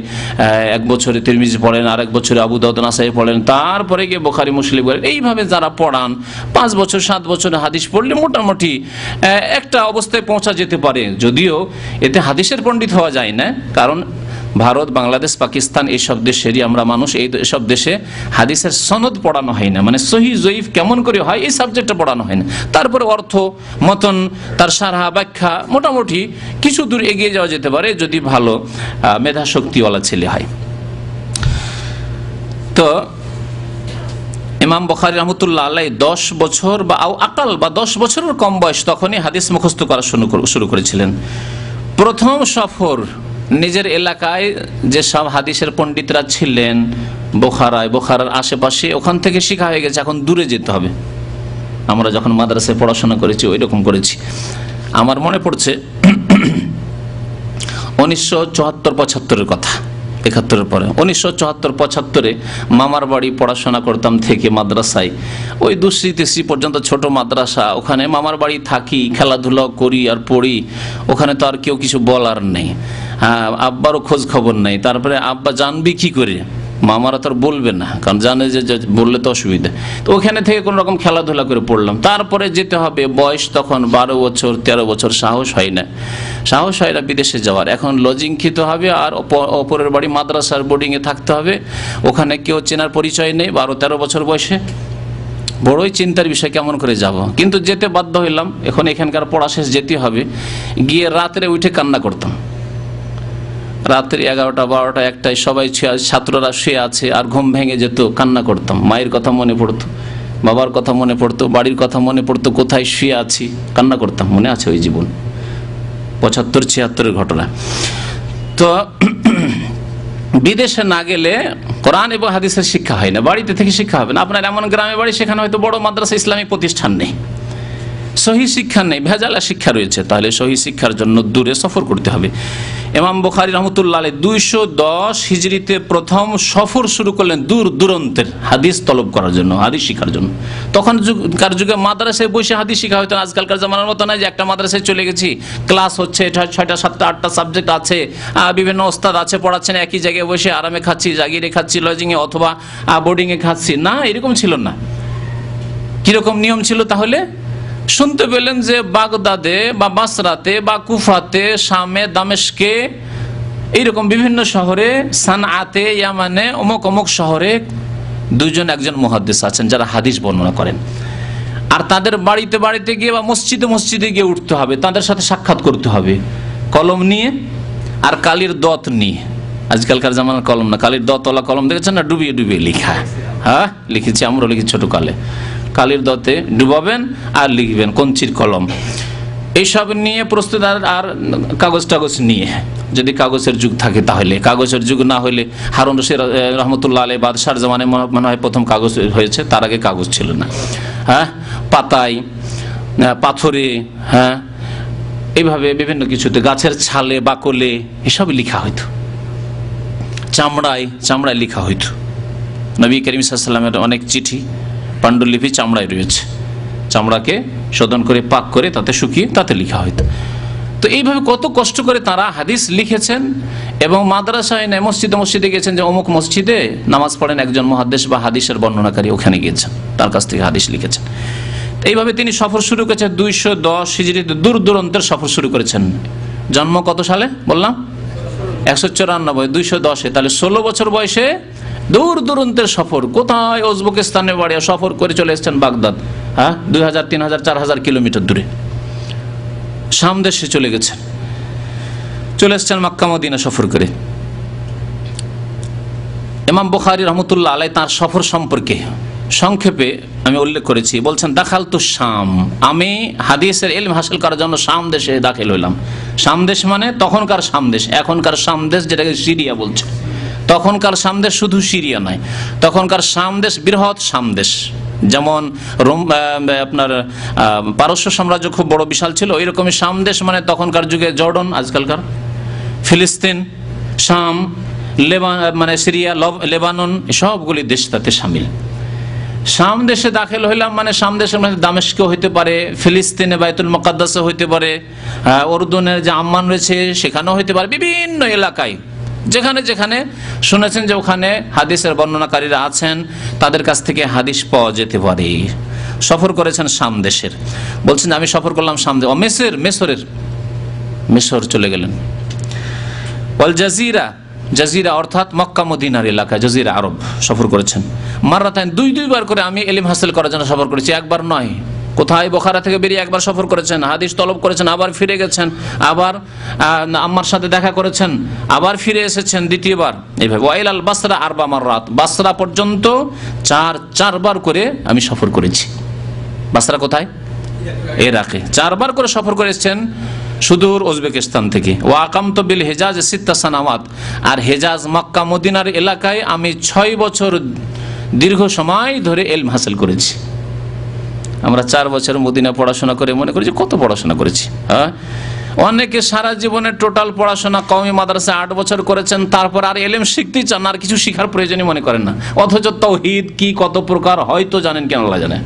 1 বছরে তিরমিজি পড়েন, আর 1 বছরে আবু দাউদ নাসাই পড়েন, তারপরে গিয়ে বুখারী মুসলিম পড়েন। এইভাবে যারা পড়ান 5 বছর 7 বছরে হাদিস পড়লে মোটামুটি একটা অবস্থায় পৌঁছা যেতে পারে। যদিও এতে হাদিসের পণ্ডিত হওয়া যায় না, কারণ ভারত, বাংলাদেশ, পাকিস্তান এইসব দেশেরই আমরা মানুষ, এইসব দেশে হাদিসের সনদ পড়ানো হয় না, মানে সহিহ জয়ীফ কেমন করে হয় এই সাবজেক্টটা পড়ানো হয় না। তারপরে অর্থ, মতন, তার সারহা, ব্যাখ্যা, মোটামুটি কিছু দূর এগিয়ে যাওয়া যেতে পারে যদি ভালো মেধা শক্তিওয়ালা ছেলে হয়। তো ইমাম বুখারী রাহমাতুল্লাহ আলাইহি 10 বছর বা আকাল বা 10 বছরের কম বয়স তখনই হাদিস মুখস্থ করা শুরু করেছিলেন। প্রথম সফর নিজের এলাকায় যে সব হাদিসের পণ্ডিতরা ছিলেন বোখারার আশেপাশে, ওখান থেকে শিখা হয়ে গেছে, এখন দূরে যেতে হবে। আমরা যখন মাদ্রাসায় পড়াশোনা করেছি ওই রকম করেছি। আমার মনে পড়ছে 1974-75 কথা, 71 পরে 1974-75 মামার বাড়ি পড়াশোনা করতাম থেকে মাদ্রাসায়, ওই 2-3 পর্যন্ত ছোট মাদ্রাসা, ওখানে মামার বাড়ি থাকি, খেলাধুলা করি আর পড়ি। ওখানে তো আর কেউ কিছু বলার নেই, আব্বারও খোঁজ খবর নেই। তারপরে আব্বা জানবি কি করে, মামারা তো আর বলবে না, কারণ জানে যে বললে তো অসুবিধা। তো ওখানে থেকে কোন রকম খেলাধুলা করে পড়লাম। তারপরে যেতে হবে, বয়স তখন 12 বছর 13 বছর, সাহস হয় না বিদেশে যাওয়ার। এখন লজিং খেতে হবে আর অপরের বাড়ি মাদ্রাসার বোর্ডিংয়ে থাকতে হবে, ওখানে কেউ চেনার পরিচয় নেই। 12-13 বছর বয়সে বড়ই চিন্তার বিষয়, কেমন করে যাব। কিন্তু যেতে বাধ্য হইলাম। এখন এখানকার পড়া শেষ, যেতে হবে। গিয়ে রাত্রে উঠে কান্না করতাম। রাত্রি 11টা 12টা 1টায় সবাই ছাত্ররা শুয়ে আছে, আর ঘুম ভেঙে যেত, কান্না করতাম। মায়ের কথা মনে পড়তো, বাবার কথা মনে পড়তো, বাড়ির কথা মনে পড়তো, কোথায় শুয়ে আছি, কান্না করতাম। মনে আছে ওই জীবন, 75-76 ঘটনা। তো বিদেশে না গেলে কোরআন এবং হাদিসের শিক্ষা হয় না, বাড়িতে থেকে শিক্ষা হবে না। আপনার এমন গ্রামে বাড়ি, সেখানে হয়তো বড় মাদ্রাসা ইসলামিক প্রতিষ্ঠান নেই, সহি শিক্ষা নেই, ভেজালা শিক্ষা রয়েছে। তাহলে সহি শিক্ষার জন্য দূরে সফর করতে হবে। ইমাম বুখারী রাহমাতুল্লাহ আলাইহি 210 হিজরিতে প্রথম সফর শুরু করলেন দূর দূরান্তের হাদিস তলব করার জন্য, হাদিস শিখার জন্য। তখনকার যুগে মাদ্রাসায় বসে হাদিস শিখা হতো না, আজকালকার জামানার মতো না যে একটা মাদ্রাসায় চলে গেছি, ক্লাস হচ্ছে, 6টা 7টা 8টা সাবজেক্ট আছে, বিভিন্ন ওস্তাদ আছে, পড়াচ্ছেন, একই জায়গায় বসে আরামে খাচ্ছি, জাগিরে খাচ্ছি, লজিংয়ে অথবা বোর্ডিংয়ে খাচ্ছি। না, এরকম ছিল না। কিরকম নিয়ম ছিল তাহলে? শুনতে পেলেন যে বাগদাদে বা বাসরাতে বা কুফাতে, শামে, দামেস্কে, এইরকম বিভিন্ন শহরে, সানআতে, ইয়ামানে, অমুক অমুক শহরে 2-1 মুহাদ্দিস আছেন যারা হাদিস বর্ণনা করেন। আর তাদের বাড়িতে বাড়িতে গিয়ে বা মসজিদে গিয়ে উঠতে হবে, তাদের সাথে সাক্ষাৎ করতে হবে, কলম নিয়ে আর কালির দত নিয়ে। আজকালকার জামানার কলম না, কালির দতওয়ালা কলম দেখেছেন না, ডুবিয়ে ডুবিয়ে লেখা। হ্যাঁ, লিখেছি, আমরাও লিখি ছোট কালে। কালির দতে ডুবাবেন আর লিখবেন, কঞ্চির কলম, এইসব নিয়ে প্রস্তুত। আর কাগজ নিয়ে, যদি কাগজের যুগ থাকে তাহলে। কাগজের যুগ না হলে হারুন রশিদ রহমতুল্লাহ আলাইহি বাদশার জামানায় মনে হয় প্রথম কাগজ হয়েছে, তার আগে কাগজ ছিল না। হ্যাঁ, পাতায়, পাথরে, হ্যাঁ, এইভাবে বিভিন্ন কিছুতে, গাছের ছালে, বাকলে, এসব লেখা হইতো। চামড়ায় লেখা হইতো। নবী করিম সাল্লাল্লাহু আলাইহি ওয়াসাল্লামের অনেক চিঠি, পাণ্ডুলিপি চামড়ায় রয়েছে। চামড়াকে শোধন করে, পাক করে, তাতে শুকিয়ে, তাতে লেখা হইতো। তো এইভাবে কত কষ্ট করে তারা হাদিস লিখেছেন। এবং মাদ্রাসায় নেই, মসজিদে গিয়েছেন, যে অমুক মসজিদে নামাজ পড়েন একজন মুহাদ্দিস বা হাদিসের বর্ণনাকারী, ওখানে গিয়েছেন, তার কাছ থেকে হাদিস লিখেছেন। এইভাবে তিনি সফর শুরু করেছেন। 210 হিজরিতে দূর দূরান্তের সফর শুরু করেছেন। জন্ম কত সালে বললাম? 194, 210-এ, তাহলে 16 বছর বয়সে দূর দূরান্তের সফর। কোথায়? উজবেকিস্তানে বাড়ি, সফর করে চলে এসেছেন বাগদাদ। হ্যাঁ, 2000, 3000, 4000 কিলোমিটার দূরে শাম দেশে চলে গেছেন, চলে এসেছেন মক্কা মদিনা সফর করে। ইমাম বুখারী রাহমাতুল্লাহ আলাইহি তার সফর সম্পর্কে সংক্ষেপে আমি উল্লেখ করেছি। বলছেন, দাখালতু শাম, আমি হাদিসের ইলম হাসিল করার জন্য শাম দেশে দাখিল হইলাম। শাম দেশ মানে তখনকার শাম দেশ, এখনকার শাম দেশ যেটাকে সিরিয়া বলছে। তখনকার শাম দেশ শুধু সিরিয়া নয়, তখনকার শাম দেশ বৃহৎ শাম দেশ। যেমন রোম, আপনার পারস্য সাম্রাজ্য খুব বড় বিশাল ছিল, ওইরকমই শাম দেশ মানে তখনকার যুগে জর্ডন, আজকালকার ফিলিস্তিন, শাম, মানে সিরিয়া, লেবানন, সবগুলি দেশ তাতে সামিল। শাম দেশে দাখিল হইলাম মানে শাম দেশের মধ্যে দামেস্ক হইতে পারে, ফিলিস্তিনে বাইতুল মুকাদ্দাসে হইতে পারে, উর্দুনের যে আম্মান রয়েছে সেখানেও হইতে পারে, বিভিন্ন এলাকায় যেখানে যেখানে শুনেছেন যে ওখানে হাদিসের বর্ণনাকারীরা আছেন, তাদের কাছ থেকে হাদিস পাওয়া যেতে পারে। সফর করেছেন শাম দেশের। বলছেন, আমি সফর করলাম শাম দেশ, মিশর চলে গেলেন। ওয়াল জাজিরা অর্থাৎ মক্কা মদিনার এলাকা, জাজিরা আরব সফর করেছেন। মাররাতাইন, 2বার করে আমি ইলম হাসিল করার জন্য সফর করেছি, একবার নয়। কোথায়? বুখারা থেকে বেরিয়ে একবার সফর করেছেন, হাদিস তলব করেছেন, আবার ফিরে গেছেন, আবার আম্মার সাথে দেখা করেছেন, আবার ফিরে এসেছেন দ্বিতীয়বার, এইভাবে। ওয়াইল আল বাসরা 4 মাররাত, বাসরা পর্যন্ত 4বার করে আমি সফর করেছি। বাসরা কোথায়? ইরাকে। 4বার করে সফর করেছেন। সুদূর উজবেকিস্তান থেকে। ওয়া আকামতু বিল হিজাজ সিত্তা সানাওয়াত, আর হেজাজ মক্কা মদিনার এলাকায় আমি 6 বছর দীর্ঘ সময় ধরে ইলম হাসিল করেছি। আমরা 4 বছর মদিনা পড়াশোনা করে মনে করি যে কত পড়াশোনা করেছি। হ্যাঁ, অনেকে সারা জীবনে টোটাল পড়াশোনা কওমি মাদ্রাসায় 8 বছর করেছেন, তারপর আর ইলম শিখতেই চান না, আর কিছু শিখার প্রয়োজনই মনে করেন না। অথচ তাওহীদ কি কত প্রকার হয়তো জানেন, কেন আল্লাহ জানে,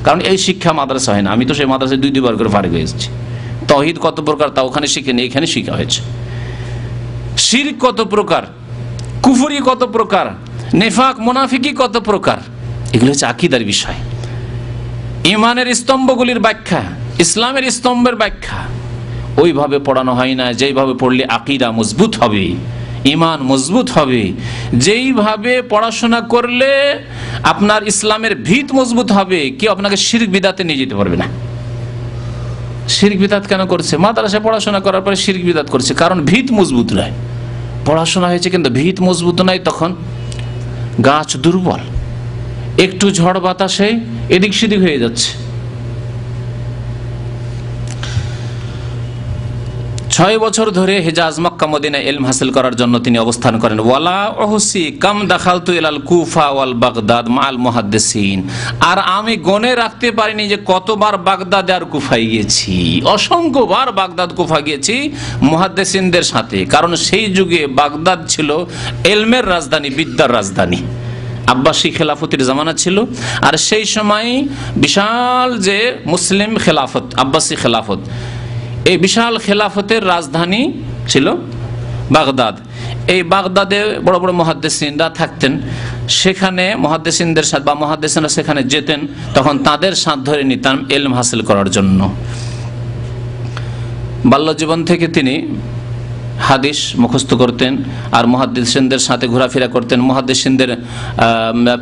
কারণ এই শিক্ষা মাদ্রাসা হয় না। আমি তো সেই মাদ্রাসায় 2 বার করে ফারিগ হয়ে এসেছি। তাওহীদ কত প্রকার তা ওখানে শিখিনি, এখানে শিখা হয়েছে। শিরক কত প্রকার, কুফরি কত প্রকার, নেফাক মুনাফিকি কত প্রকার, এগুলো হচ্ছে আকীদার বিষয়। ঈমানের স্তম্ভগুলির ব্যাখ্যা, ইসলামের স্তম্ভের ব্যাখ্যা ওইভাবে পড়ানো হয় না যেইভাবে পড়লে আকীদা মজবুত হবে, ঈমান মজবুত হবে, যেইভাবে পড়াশোনা করলে আপনার ইসলামের ভিত মজবুত হবে। কেউ আপনাকে শিরক বিদআতে নিয়ে যেতে পারবে না। শিরক বিদআত কেন করছে? মাদ্রাসায় পড়াশোনা করার পরে শিরক বিদআত করছে, কারণ ভিত মজবুত নয়। পড়াশোনা হয়েছে কিন্তু ভিত মজবুত নয়, তখন গাছ দুর্বল, একটু ঝড় বাতাসে এদিক সেদিক হয়ে যাচ্ছে। 6 বছর ধরে হিজাজ মক্কা মদিনায় ইলম হাসিল করার জন্য তিনি অবস্থান করেন। ওয়ালা উহসি কাম দাখালতু ইলাল কুফা ওয়াল বাগদাদ মাআল মুহাদ্দিসিন, আর আমি গণে রাখতে পারিনি যে কতবার বাগদাদ আর কুফায় গিয়েছি। অসংখ্যবার বাগদাদ কুফা গিয়েছি মুহাদ্দিসিনদের সাথে, কারণ সেই যুগে বাগদাদ ছিল ইলমের রাজধানী, বিদ্যার রাজধানী। আব্বাসী খেলাফতের জামানা ছিল, আর সেই সময় বিশাল যে মুসলিম খেলাফত, আব্বাসী খেলাফত, এই বিশাল খেলাফতের রাজধানী ছিল বাগদাদ। এই বাগদাদে বড় বড় মুহাদ্দিসিনরা থাকতেন, সেখানে মুহাদ্দিসিনদের সাথে বা মুহাদ্দিসিনরা সেখানে যেতেন, তখন তাদের সাথ ধরে নিতাম ইলম হাসিল করার জন্য। বাল্যজীবন থেকে তিনি হাদিস মুখস্থ করতেন আর মুহাদ্দিসিনদের সাথে ঘোরাফেরা করতেন, মুহাদ্দিসিনদের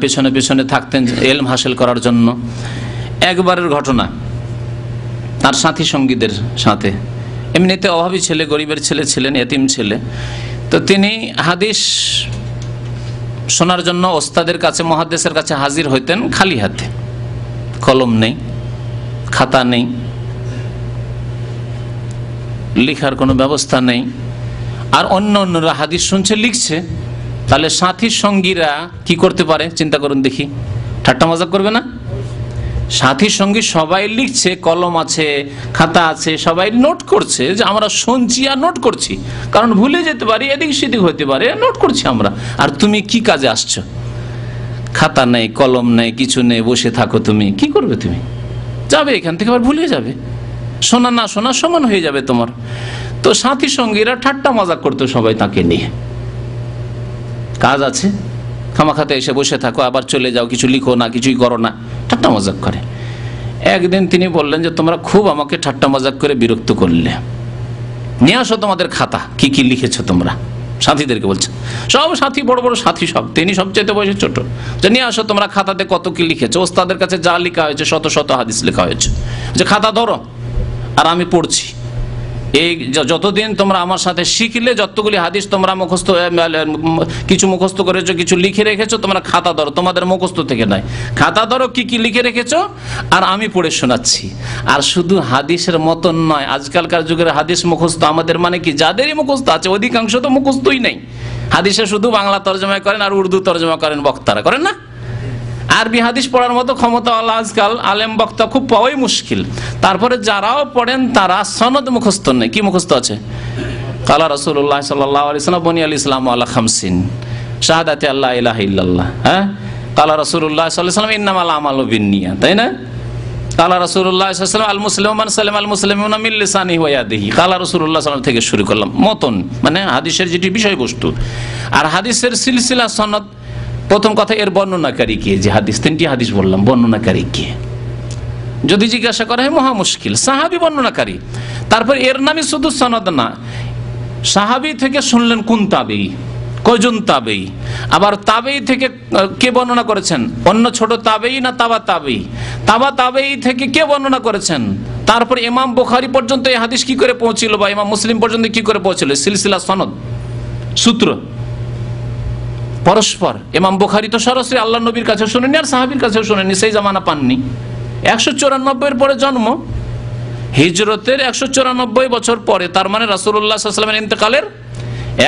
পেছনে পেছনে থাকতেন ইলম হাসিল করার জন্য। একবারের ঘটনা, তার সাথী সঙ্গীদের সাথে, এমনিতে অভাবী ছেলে, গরিবের ছেলে ছিলেন, এতিম ছেলে, তো তিনি হাদিস শোনার জন্য ওস্তাদের কাছে, মুহাদ্দিসের কাছে হাজির হইতেন খালি হাতে। কলম নেই, খাতা নেই, লেখার কোনো ব্যবস্থা নেই, আর অন্য অন্যরা হাদিস শুনছে, লিখছে। তাহলে সাথী সঙ্গীরা কি করতে পারে চিন্তা করুন দেখি, ঠাট্টা মজাক করবে না? সাথী সঙ্গী সবাই লিখছে, কলম আছে, খাতা আছে, সবাই নোট করছে যে আমরা শুনছি আর নোট করছি, কারণ ভুলে যেতে পারি, এদিক সেদিক হতে পারে, নোট করছি আমরা। আর তুমি কি কাজে আসছো? খাতা নেই, কলম নেই, কিছু নেই, বসে থাকো। তুমি কি করবে? তুমি যাবে এখান থেকে, আবার ভুলে যাবে, শোনা না শোনা সমান হয়ে যাবে তোমার। তো সাথী সঙ্গীরা ঠাট্টা মজাক করতো সবাই তাকে নিয়ে। কাজ আছে, খামাখাতে এসে বসে থাকো, আবার চলে যাও, কিছু লিখো না, কিছুই করো না, ঠাট্টা মজাক করে। একদিন তিনি বললেন যে তোমরা খুব আমাকে ঠাট্টা মজাক করে বিরক্ত করলে, নিয়ে আসো তোমাদের খাতা, কি কি লিখেছো তোমরা। সাথীদেরকে বলছেন, সব সাথী, বড় বড় সাথী সব, তিনি সবচেয়ে বয়সে ছোট, যে নিয়ে আসো তোমরা খাতাতে কত কি লিখেছো। ওস্তাদের কাছে যা লেখা হয়েছে, শত শত হাদিস লেখা হয়েছে, যে খাতা ধরো আর আমি পড়ছি। এই যতদিন তোমরা আমার সাথে শিখলে, যতগুলি হাদিস তোমরা মুখস্থ, কিছু মুখস্থ করেছো, কিছু লিখে রেখেছো, তোমরা খাতা ধরো, তোমাদের মুখস্থ থেকে নয়, খাতা ধরো কি কি লিখে রেখেছো, আর আমি পড়ে শোনাচ্ছি। আর শুধু হাদিসের মতন নয়, আজকালকার যুগের হাদিস মুখস্থ আমাদের মানে কি, যাদেরই মুখস্থ আছে অধিকাংশ তো মুখস্থই নেই। হাদিসে শুধু বাংলা তর্জমা করেন আর উর্দু তর্জমা করেন, বক্তারা করেন না। আরবি হাদিস পড়ার মতো ক্ষমতা আজকাল আলেম বক্তা খুব পাওয়াই মুশকিল। তারপরে যারাও পড়েন তারা সনদ মুখস্থ নেই। কি মুখস্থ আছে? কালা রাসূলুল্লাহ সাল্লাল্লাহু আলাইহি ওয়াসাল্লাম বুনিয়াল ইসলামু আলা খামসিন, শাহাদাতি আল্লা ইলাহা ইল্লাল্লাহ, হ্যাঁ, কালা রাসূলুল্লাহ সাল্লাল্লাহু আলাইহি ওয়াসাল্লাম ইন্নামাল আমালু বিন্নিয়াত, তাই না? কালা রাসূলুল্লাহ সাল্লাল্লাহু আলাইহি ওয়াসাল্লাম আল মুসলিমু মান সালামা আল মুসলিমুনা মিন লিসানিহি ওয়া ইয়াদিহি, কালা রাসূলুল্লাহ সাল্লাল্লাহু আলাইহি ওয়াসাল্লাম থেকে শুরু করলাম মতন, মানে হাদিসের যেটি বিষয়বস্তু। আর হাদিসের সিলসিলা সনদ, প্রথম কথা এর বর্ণনাকারী কে, যে হাদিস 3টি হাদিস বললাম, বর্ণনাকারী কে যদি জিজ্ঞাসা করা হয় মহা মুশকিল। সাহাবী বর্ণনাকারী, তারপর এর নামই শুধু সনদ না, সাহাবী থেকে শুনলেন কোন তাবেঈ, কয়জন তাবেঈ, আবার তাবেঈ থেকে কে বর্ণনা করেছেন, অন্য ছোট তাবেঈ না তাবা তাবেঈ, তাবা তাবেঈ থেকে কে বর্ণনা করেছেন, তারপর ইমাম বুখারী পর্যন্ত এই হাদিস কি করে পৌঁছিল, বা ইমাম মুসলিম পর্যন্ত কি করে পৌঁছিল, সিলসিলা সনদ, সূত্র পরস্পর। ইমাম বুখারী তো সরাসরি আল্লাহ নবীর কাছে শুনেনি, আর সাহাবীর কাছেও শুনেনি, সেই জামানা পাননি, 194 পরে জন্ম, হিজরতের 194 বছর পরে, তার মানে রাসূলুল্লাহ সাল্লাল্লাহু আলাইহি ওয়াসাল্লামের ইন্তেকালের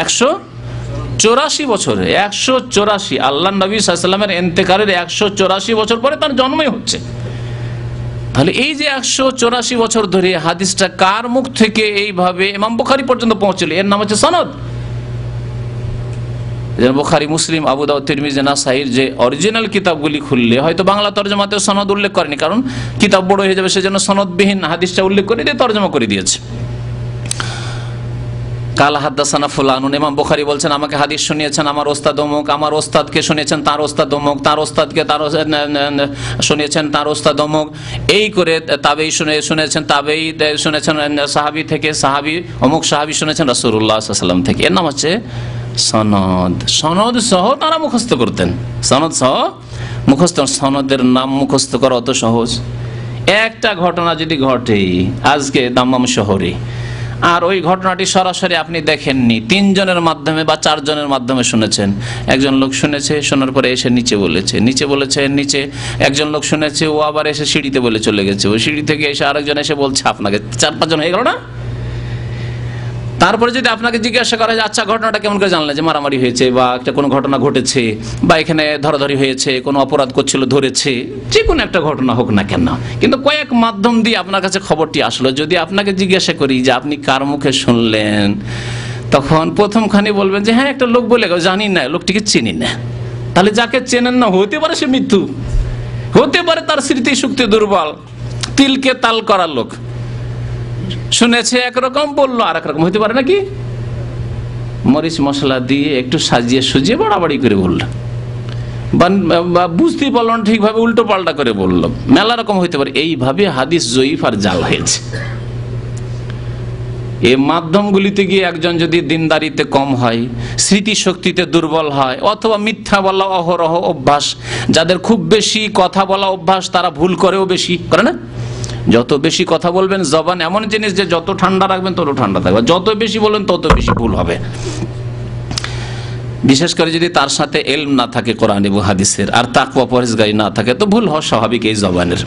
184 বছরে, 184 আল্লাহ নবী সাল্লাল্লাহু আলাইহি ওয়াসাল্লামের ইন্তেকালের 184 বছর পরে তার জন্মই হচ্ছে। তাহলে এই যে 184 বছর ধরে হাদিসটা কার মুখ থেকে এইভাবে ইমাম বুখারী পর্যন্ত পৌঁছলো, এর নাম হচ্ছে সনদ। বুখারী, মুসলিম, আবু দাউদ, তিরমিজি, নাসাঈর যে অরিজিনাল কিতাবগুলি খুললে হয়তো বাংলা তরজমাতে সনদ উল্লেখ করেনি, কারণ কিতাব বড় হয়ে যাবে, সেজন্য সনদবিহীন হাদিসটা উল্লেখ করে দিয়ে তরজমা করে দিয়েছে। কাল হাদাসানা ফুলানুন, ইমাম বুখারী বলছেন আমাকে হাদিস শুনিয়েছেন আমার ওস্তাদ অমুক, আমার ওস্তাদকে শুনিয়েছেন তার ওস্তাদ অমুক, তার ওস্তাদকে তার শুনিয়েছেন তার ওস্তাদ অমুক, এই করে তাবেই শুনেছেন, তাবেই শুনেছেন সাহাবী থেকে, সাহাবী অমুক সাহাবী শুনেছেন রাসূলুল্লাহ সাল্লাল্লাহু আলাইহি ওয়াসাল্লাম থেকে। এর নাম হচ্ছে সনদ। সনদ সহ তারা মুখস্থ করতেন, সনদ সহ মুখস্থ। সনদের নাম মুখস্থ করা অত সহজ? একটা ঘটনা যদি ঘটে আজকে দাম্মাম শহরে, আর ওই ঘটনাটি সরাসরি আপনি দেখেননি, 3 জনের মাধ্যমে বা 4 জনের মাধ্যমে শুনেছেন। একজন লোক শুনেছে, শোনার পরে এসে নিচে বলেছে, নিচে একজন লোক শুনেছে, ও আবার এসে সিঁড়িতে বলে চলে গেছে, ওই সিঁড়ি থেকে এসে আরেকজন এসে বলছে আপনাকে, 4-5 জন হয়ে গেল না? তারপরে যদি আপনাকে জিজ্ঞাসা করা যায় আচ্ছা ঘটনাটা কেমন করে জানলে, যে মারামারি হয়েছে বা একটা কোনো ঘটনা ঘটেছে বা এখানে ধরাধরি হয়েছে, কোনো অপরাধ করছিল ধরেছে, যে কোনো একটা ঘটনা হোক না কেন, কিন্তু কয়েক মাধ্যম দিয়ে আপনার কাছে খবরটি আসলো, যদি আপনাকে জিজ্ঞাসা করি যে আপনি কার মুখে শুনলেন, তখন প্রথমখানি বলবেন যে হ্যাঁ একটা লোক বলে গেল, জানি না, লোকটিকে চিনি না। তাহলে যাকে চেনেন না, হতে পারে সে মিথ্যু, হতে পারে তার স্মৃতি শক্তি দুর্বল, তিলকে তাল করার লোক, শুনেছে একরকম বললো আর একরকম, হইতে পারে নাকি? মরিচ মশলা দিয়ে একটু সাজিয়ে সুজিয়ে বাড়াবাড়ি করে বললো, বা বুঝতেই পারল না ঠিকভাবে, উল্টো পাল্টা করে বললো, মেলা রকম হইতে পারে। এইভাবে হাদিস জয়ীফ আর জাল হয়েছে। এই মাধ্যমগুলিতে গিয়ে একজন যদি দিনদারিতে কম হয়, স্মৃতিশক্তিতে দুর্বল হয়, অথবা মিথ্যা বলা অহরহ অভ্যাস, যাদের খুব বেশি কথা বলা অভ্যাস তারা ভুল করেও বেশি করে না? যত বেশি কথা বলবেন, জবান এমন জিনিস যে যত ঠান্ডা রাখবেন তত ঠান্ডা থাকবে, যত বেশি বলবেন তত বেশি ভুল হবে। বিশেষ করে যদি তার সাথে ইলম না থাকে কোরআন এবং হাদিসের, আর তাকওয়া পরহেজগারি না থাকে, তো ভুল হওয়া স্বাভাবিক এই জবানের।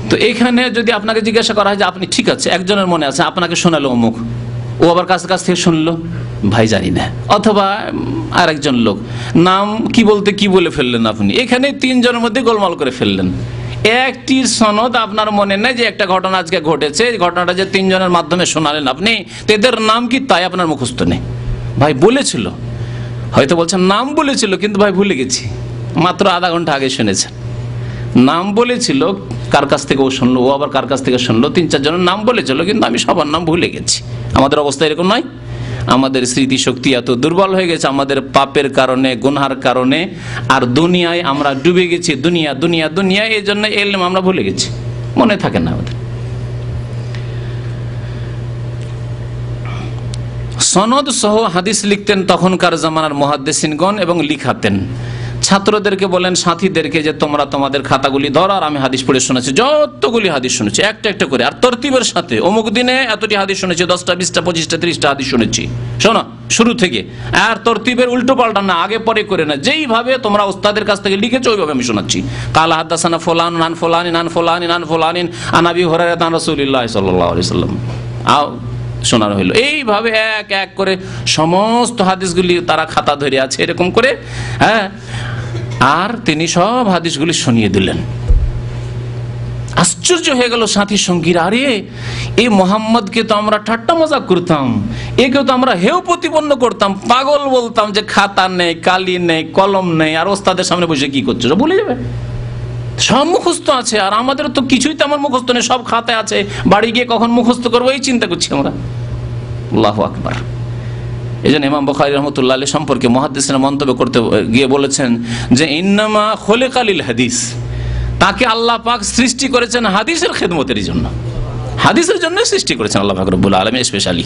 তো এখানে যদি আপনাকে জিজ্ঞাসা করা হয় যে আপনি ঠিক আছে, একজনের মনে আছে আপনাকে শোনালো অমুক, ও আবার কাছ থেকে শুনলো, ভাই জানি না, অথবা আর একজন লোক নাম কি বলতে কি বলে ফেললেন আপনি, এখানে 3 জনের মধ্যে গোলমাল করে ফেললেন। একটির সনদ আপনার মনে নেই যে একটা ঘটনা আজকে ঘটেছে, এই ঘটনাটা যে 3 জনের মাধ্যমে শোনালেন আপনি, এদের নাম কি তাই আপনার মুখস্থ নেই। ভাই বলেছিল, হয়তো বলছেন নাম বলেছিল কিন্তু ভাই ভুলে গেছি, মাত্র আধা ঘন্টা আগে শুনেছেন, নাম বলেছিল, কার কাছ থেকে ও শুনলো, ও আবার কার কাছ থেকে শুনলো, 3-4 জনের নাম বলেছিল কিন্তু আমি সবার নাম ভুলে গেছি। আমাদের অবস্থা এরকম নয়? আমাদের স্মৃতিশক্তি এত দুর্বল হয়ে গেছে আমাদের পাপের কারণে, গুনহার কারণে, আর দুনিয়ায় আমরা ডুবে গেছি, দুনিয়া দুনিয়া দুনিয়া, এই জন্য ইলম আমরা ভুলে গেছি, মনে থাকে না আমাদের। সনদ সহ হাদিস লিখতেন তখনকার জামানার মুহাদ্দিসিনগণ এবং লিখাতেন। ছাত্রদেরকে বলেন, সাথীদেরকে, যে তোমরা তোমাদের খাতাগুলি ধরো আর আমি হাদিস পড়ে শুনেছি, যতগুলি হাদিস শুনেছি একটা একটা করে, আর তরতিবের সাথে, অমুক দিনে এতটি হাদিস শুনেছি, 10টা 20টা 25টা 30টা হাদিস শুনেছি, শোনো শুরু থেকে, আর তরতিবের উল্টো পাল্টা না, আগে পরে করে না, যেইভাবে তোমরা ওস্তাদের কাছ থেকে লিখেছো ওইভাবে আমি শোনাচ্ছি। কাল হাদাসানা ফুলান আন ফুলানিন আন ফুলানিন আন ফুলানিন আন আবি হুরায়রা আন রাসূলিল্লাহ সাল্লাল্লাহু আলাইহি ওয়াসাল্লাম, শোনানো হইলো। এইভাবে এক এক করে সমস্ত হাদিসগুলি তারা খাতা ধরে আছে এরকম করে, হ্যাঁ, আর তিনি সব হাদিসগুলি শুনিয়ে দিলেন। আশ্চর্য হয়ে গেল সাথী সঙ্গীরা, আরে এই মোহাম্মদকে তো আমরা ঠাট্টা মজাক করতাম, একে তো আমরা হেয় প্রতিপন্ন করতাম, পাগল বলতাম, যে খাতা নেই, কালি নেই, কলম নেই, আর ওস্তাদের সামনে বসে কি করছো ভুলে যাবে, সব মুখস্থ আছে, আর আমাদের তো কিছুই তেমন মুখস্থ নেই, সব খাতায় আছে, বাড়ি গিয়ে কখন মুখস্থ করবো এই চিন্তা করছি আমরা। আল্লাহু আকবার। এই জন্য ইমাম বুখারী রাহমাতুল্লাহ আলাইহি সম্পর্কে মুহাদ্দিসরা মন্তব্য করতে গিয়ে বলেছেন যে ইন্নামা খুলিকা লিল হাদিস, তাকে আল্লাহ পাক সৃষ্টি করেছেন হাদিসের খেদমতের জন্য, হাদিসের জন্য সৃষ্টি করেছেন আল্লাহ পাক রব্বুল আলামিন স্পেশালি।